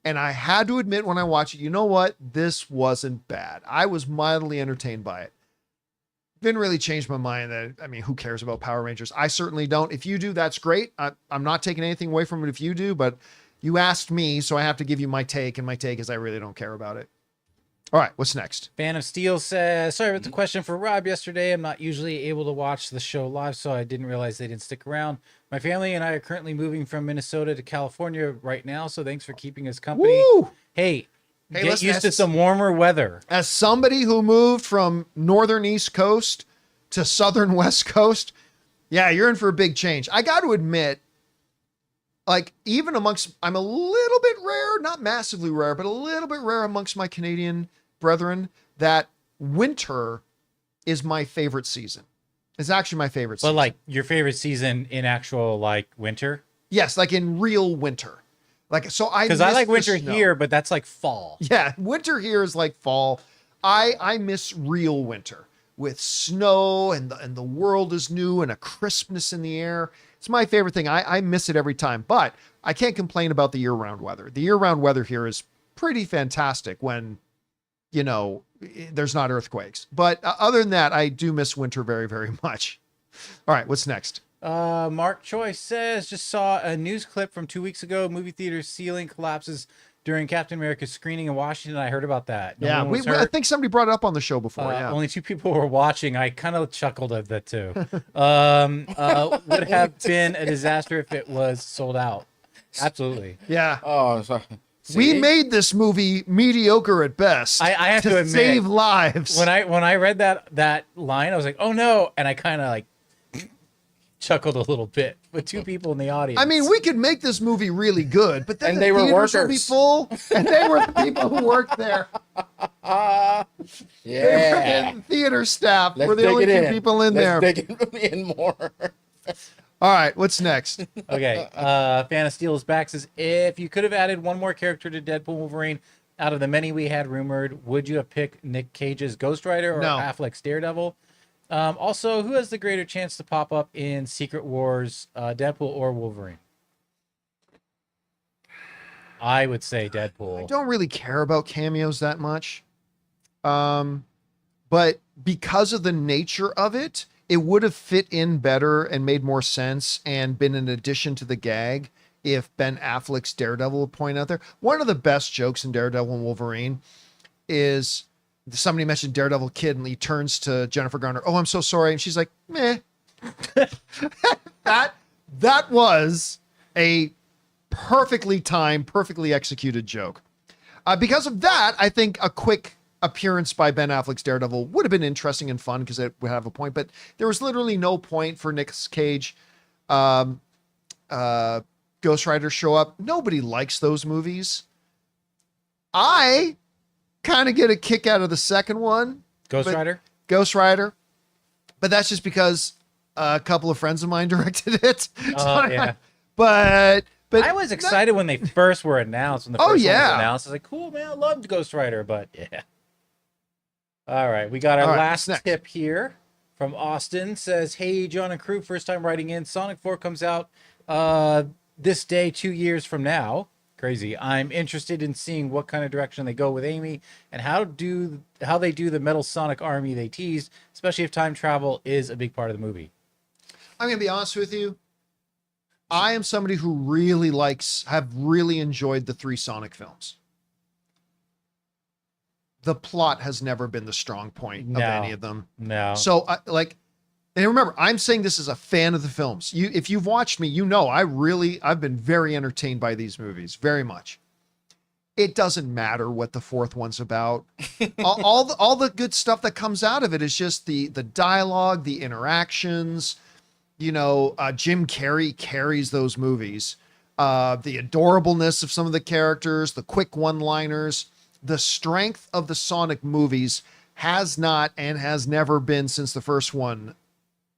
And I had to admit when I watched it, you know what? This wasn't bad. I was mildly entertained by it. Didn't really change my mind that, I mean, who cares about Power Rangers? I certainly don't. If you do, that's great. I'm not taking anything away from it if you do, but you asked me, so I have to give you my take, and my take is I really don't care about it. All right, what's next? Fan of Steel says, sorry about the question for Rob yesterday. I'm not usually able to watch the show live, so I didn't realize they didn't stick around. My family and I are currently moving from Minnesota to California right now, so thanks for keeping us company. Woo! Hey, get listen, used to some warmer weather. As somebody who moved from northern East Coast to southern West Coast, yeah, you're in for a big change. I got to admit, like, even amongst, I'm a little bit rare, not massively rare, but a little bit rare amongst my Canadian brethren, that winter is my favorite season. It's actually my favorite season. But like your favorite season in actual like winter? Yes, like in real winter. Like, so because I like winter here, but that's like fall. Yeah, winter here is like fall. I miss real winter with snow and the world is new and a crispness in the air. It's my favorite thing. I miss it every time, but I can't complain about the year-round weather. The year-round weather here is pretty fantastic when, you know, there's not earthquakes. But other than that, I do miss winter very, very much. All right, what's next? Mark Choi says, just saw a news clip from 2 weeks ago. Movie theater ceiling collapses during Captain America's scrking in Washington. I heard about that. No yeah, I think somebody brought it up on the show before. Yeah, only 2 people were watching. I kind of chuckled at that too. Would have been a disaster if it was sold out. Absolutely. Yeah. Oh, sorry. We made this movie mediocre at best. I have to admit, save lives. When I read that line, I was like, oh no, and I kind of like chuckled a little bit with 2 people in the audience. I mean, we could make this movie really good, but then and they were workers. would be full, and they were the people who worked there. Yeah. Freaking theater staff. Let's We're the dig only it two in. people in there. Let's dig it in more. All right, what's next? Okay. Fan of Steel is back. Says, if you could have added one more character to Deadpool Wolverine out of the many we had rumored, would you have picked Nick Cage's Ghost Rider or No. Affleck's Daredevil? Also, who has the greater chance to pop up in Secret Wars, Deadpool or Wolverine? I would say Deadpool. I don't really care about cameos that much. But because of the nature of it, it would have fit in better and made more sense and been an addition to the gag if Ben Affleck's Daredevil would point out there. One of the best jokes in Daredevil and Wolverine is somebody mentioned Daredevil Kid and he turns to Jennifer Garner. Oh, I'm so sorry. And she's like, meh. that was a perfectly timed, perfectly executed joke. Because of that, I think a quick appearance by Ben Affleck's Daredevil would have been interesting and fun because it would have a point, but there was literally no point for Nick Cage Ghost Rider show up. Nobody likes those movies. I kind of get a kick out of the second one. Ghost Rider? Ghost Rider. But that's just because a couple of friends of mine directed it. Yeah. But I was excited when they first were announced. When the first one was announced, I was like, cool, man, I loved Ghost Rider, but yeah. All right, we got our last tip here from Austin. Says, hey, John and crew, first time writing in. Sonic 4 comes out this day 2 years from now. Crazy. I'm interested in seeing what kind of direction they go with Amy and how they do the Metal Sonic army they teased, especially if time travel is a big part of the movie. I'm going to be honest with you. I am somebody who really have really enjoyed the 3 Sonic films. The plot has never been the strong point of any of them. No. So and remember, I'm saying this as a fan of the films. If you've watched me, you know, I've been very entertained by these movies, very much. It doesn't matter what the 4th one's about. all the good stuff that comes out of it is just the dialogue, the interactions. You know, Jim Carrey carries those movies. The adorableness of some of the characters, the quick one-liners, the strength of the Sonic movies has not and has never been since the first one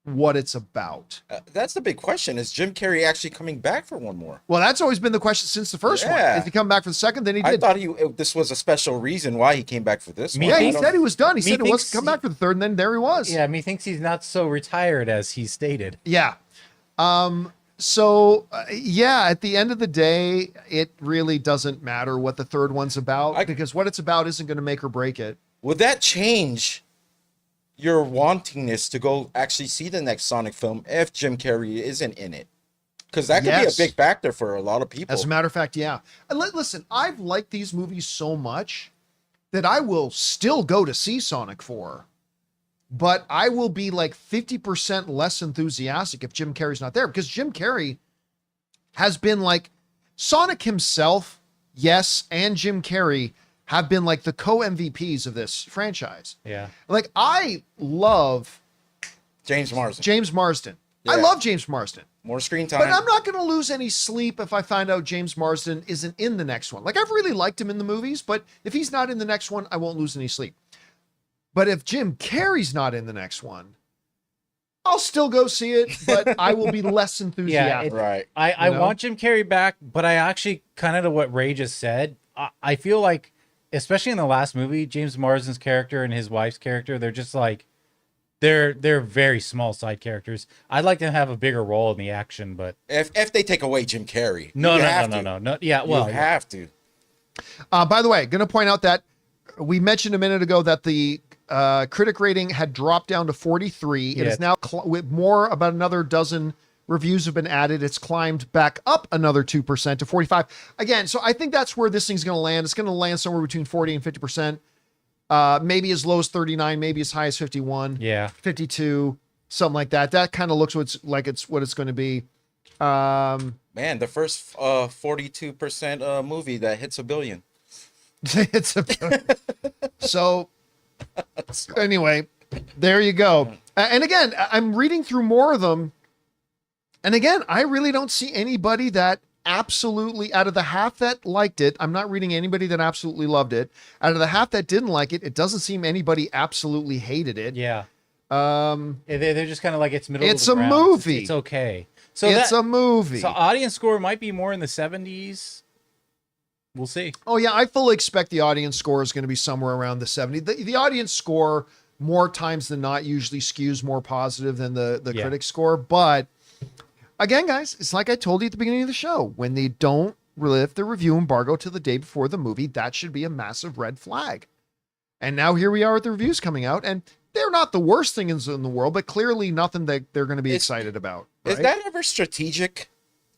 what it's about. That's the big question. Is Jim Carrey actually coming back for one more? Well, that's always been the question since the first one. If he come back for the second, then he did. I thought this was a special reason why he came back for this one. Yeah, he said he was done. He said it was come he- back for the third, and then there he was. Yeah, methinks he's not so retired as he stated. Yeah. So, at the end of the day, it really doesn't matter what the third one's about because what it's about isn't going to make or break it. Would that change your wantingness to go actually see the next Sonic film if Jim Carrey isn't in it? Because that could be a big factor for a lot of people. As a matter of fact, yeah. And listen, I've liked these movies so much that I will still go to see Sonic 4. But I will be like 50% less enthusiastic if Jim Carrey's not there because Jim Carrey has been like Sonic himself, yes, and Jim Carrey have been like the co-MVPs of this franchise. Yeah. Like I love James Marsden. James Marsden. I Yeah. love James Marsden. More screen time. But I'm not going to lose any sleep if I find out James Marsden isn't in the next one. Like I've really liked him in the movies, but if he's not in the next one, I won't lose any sleep. But if Jim Carrey's not in the next one, I'll still go see it, but I will be less enthusiastic. Right. I want Jim Carrey back, but I actually kind of to what Ray just said. I feel like, especially in the last movie, James Marsden's character and his wife's character, they're just like they're very small side characters. I'd like to have a bigger role in the action, but If they take away Jim Carrey, no. Yeah, well, you have to. By the way, going to point out that we mentioned a minute ago that the critic rating had dropped down to 43. It is now with about another dozen reviews have been added. It's climbed back up another 2% to 45. Again, so I think that's where this thing's going to land. It's going to land somewhere between 40 and 50%. Maybe as low as 39, maybe as high as 51. Yeah. 52, something like that. That kind of looks what it's going to be. Man, the first 42% movie that hits $1 billion. So anyway, there you go. And again, I'm reading through more of them. And again, I really don't see anybody that absolutely, out of the half that liked it, I'm not reading anybody that absolutely loved it. Out of the half that didn't like it, it doesn't seem anybody absolutely hated it. Yeah. Yeah, They're just kind of like it's middle It's of the a ground. movie. It's okay. So it's a movie. So audience score might be more in the 70s. We'll see. Oh yeah, I fully expect the audience score is going to be somewhere around the 70. The audience score more times than not usually skews more positive than the critic score. But again, guys, it's like I told you at the beginning of the show. When they don't lift the review embargo to the day before the movie, that should be a massive red flag. And now here we are with the reviews coming out, and they're not the worst things in the world, but clearly nothing that they're going to be excited about. Right? Is that ever strategic?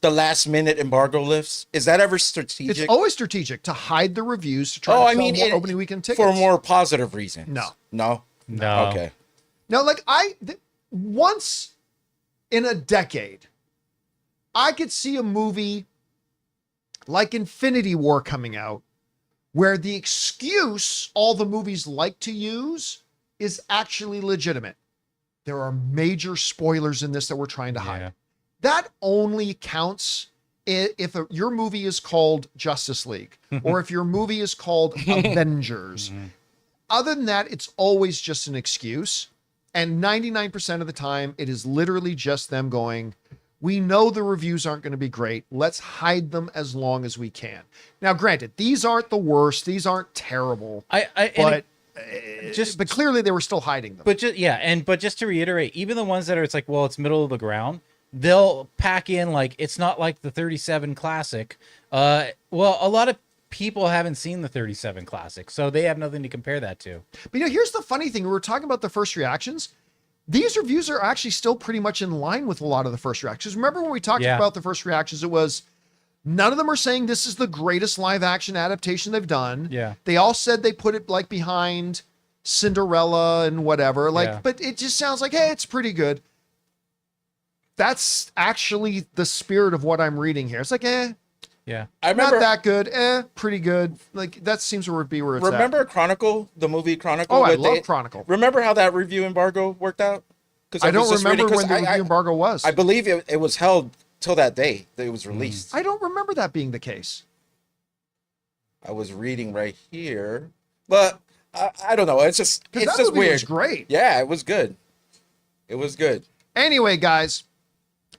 The last minute embargo lifts? Is that ever strategic? It's always strategic to hide the reviews to try to sell more opening weekend tickets. For more positive reasons. No. Okay. No, like once in a decade, I could see a movie like Infinity War coming out where the excuse all the movies like to use is actually legitimate. There are major spoilers in this that we're trying to hide. That only counts if your movie is called Justice League or if your movie is called Avengers. Other than that, it's always just an excuse. And 99% of the time, it is literally just them going, we know the reviews aren't going to be great. Let's hide them as long as we can. Now, granted, these aren't the worst. These aren't terrible. But clearly they were still hiding them. But just to reiterate, even the ones that are, it's like, well, it's middle of the ground, they'll pack in like it's not like the 37 Classic. Well, a lot of people haven't seen the 37 Classic, so they have nothing to compare that to. But here's the funny thing: we were talking about the first reactions. These reviews are actually still pretty much in line with a lot of the first reactions. Remember when we talked about the first reactions? It was none of them are saying this is the greatest live action adaptation they've done. Yeah, they all said they put it like behind Cinderella and whatever. But it just sounds like, hey, it's pretty good. That's actually the spirit of what I'm reading here. It's like, I remember, not that good, pretty good. Like that seems to be where it's at. Chronicle, the movie Chronicle? Oh, I love Chronicle. Remember how that review embargo worked out? I don't remember when the review embargo was. I believe it was held till that day that it was released. I don't remember that being the case. I was reading right here, but I don't know. It's just weird. It was great. Yeah, it was good. It was good. Anyway, guys,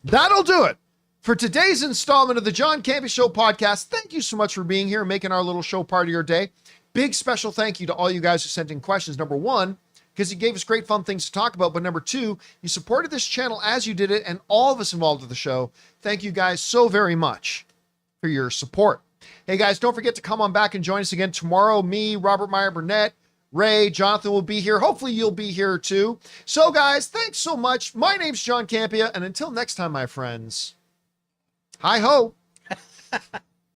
that'll do it for today's installment of the John Campea Show podcast. Thank you so much for being here and making our little show part of your day. Big special thank you to all you guys who sent in questions. Number one, because you gave us great fun things to talk about. But number two, you supported this channel as you did it, and all of us involved with the show. Thank you guys so very much for your support. Hey guys, don't forget to come on back and join us again tomorrow. Me, Robert Meyer Burnett, Ray, Jonathan will be here. Hopefully you'll be here too. So guys, thanks so much. My name's John Campea, and until next time, my friends, hi ho.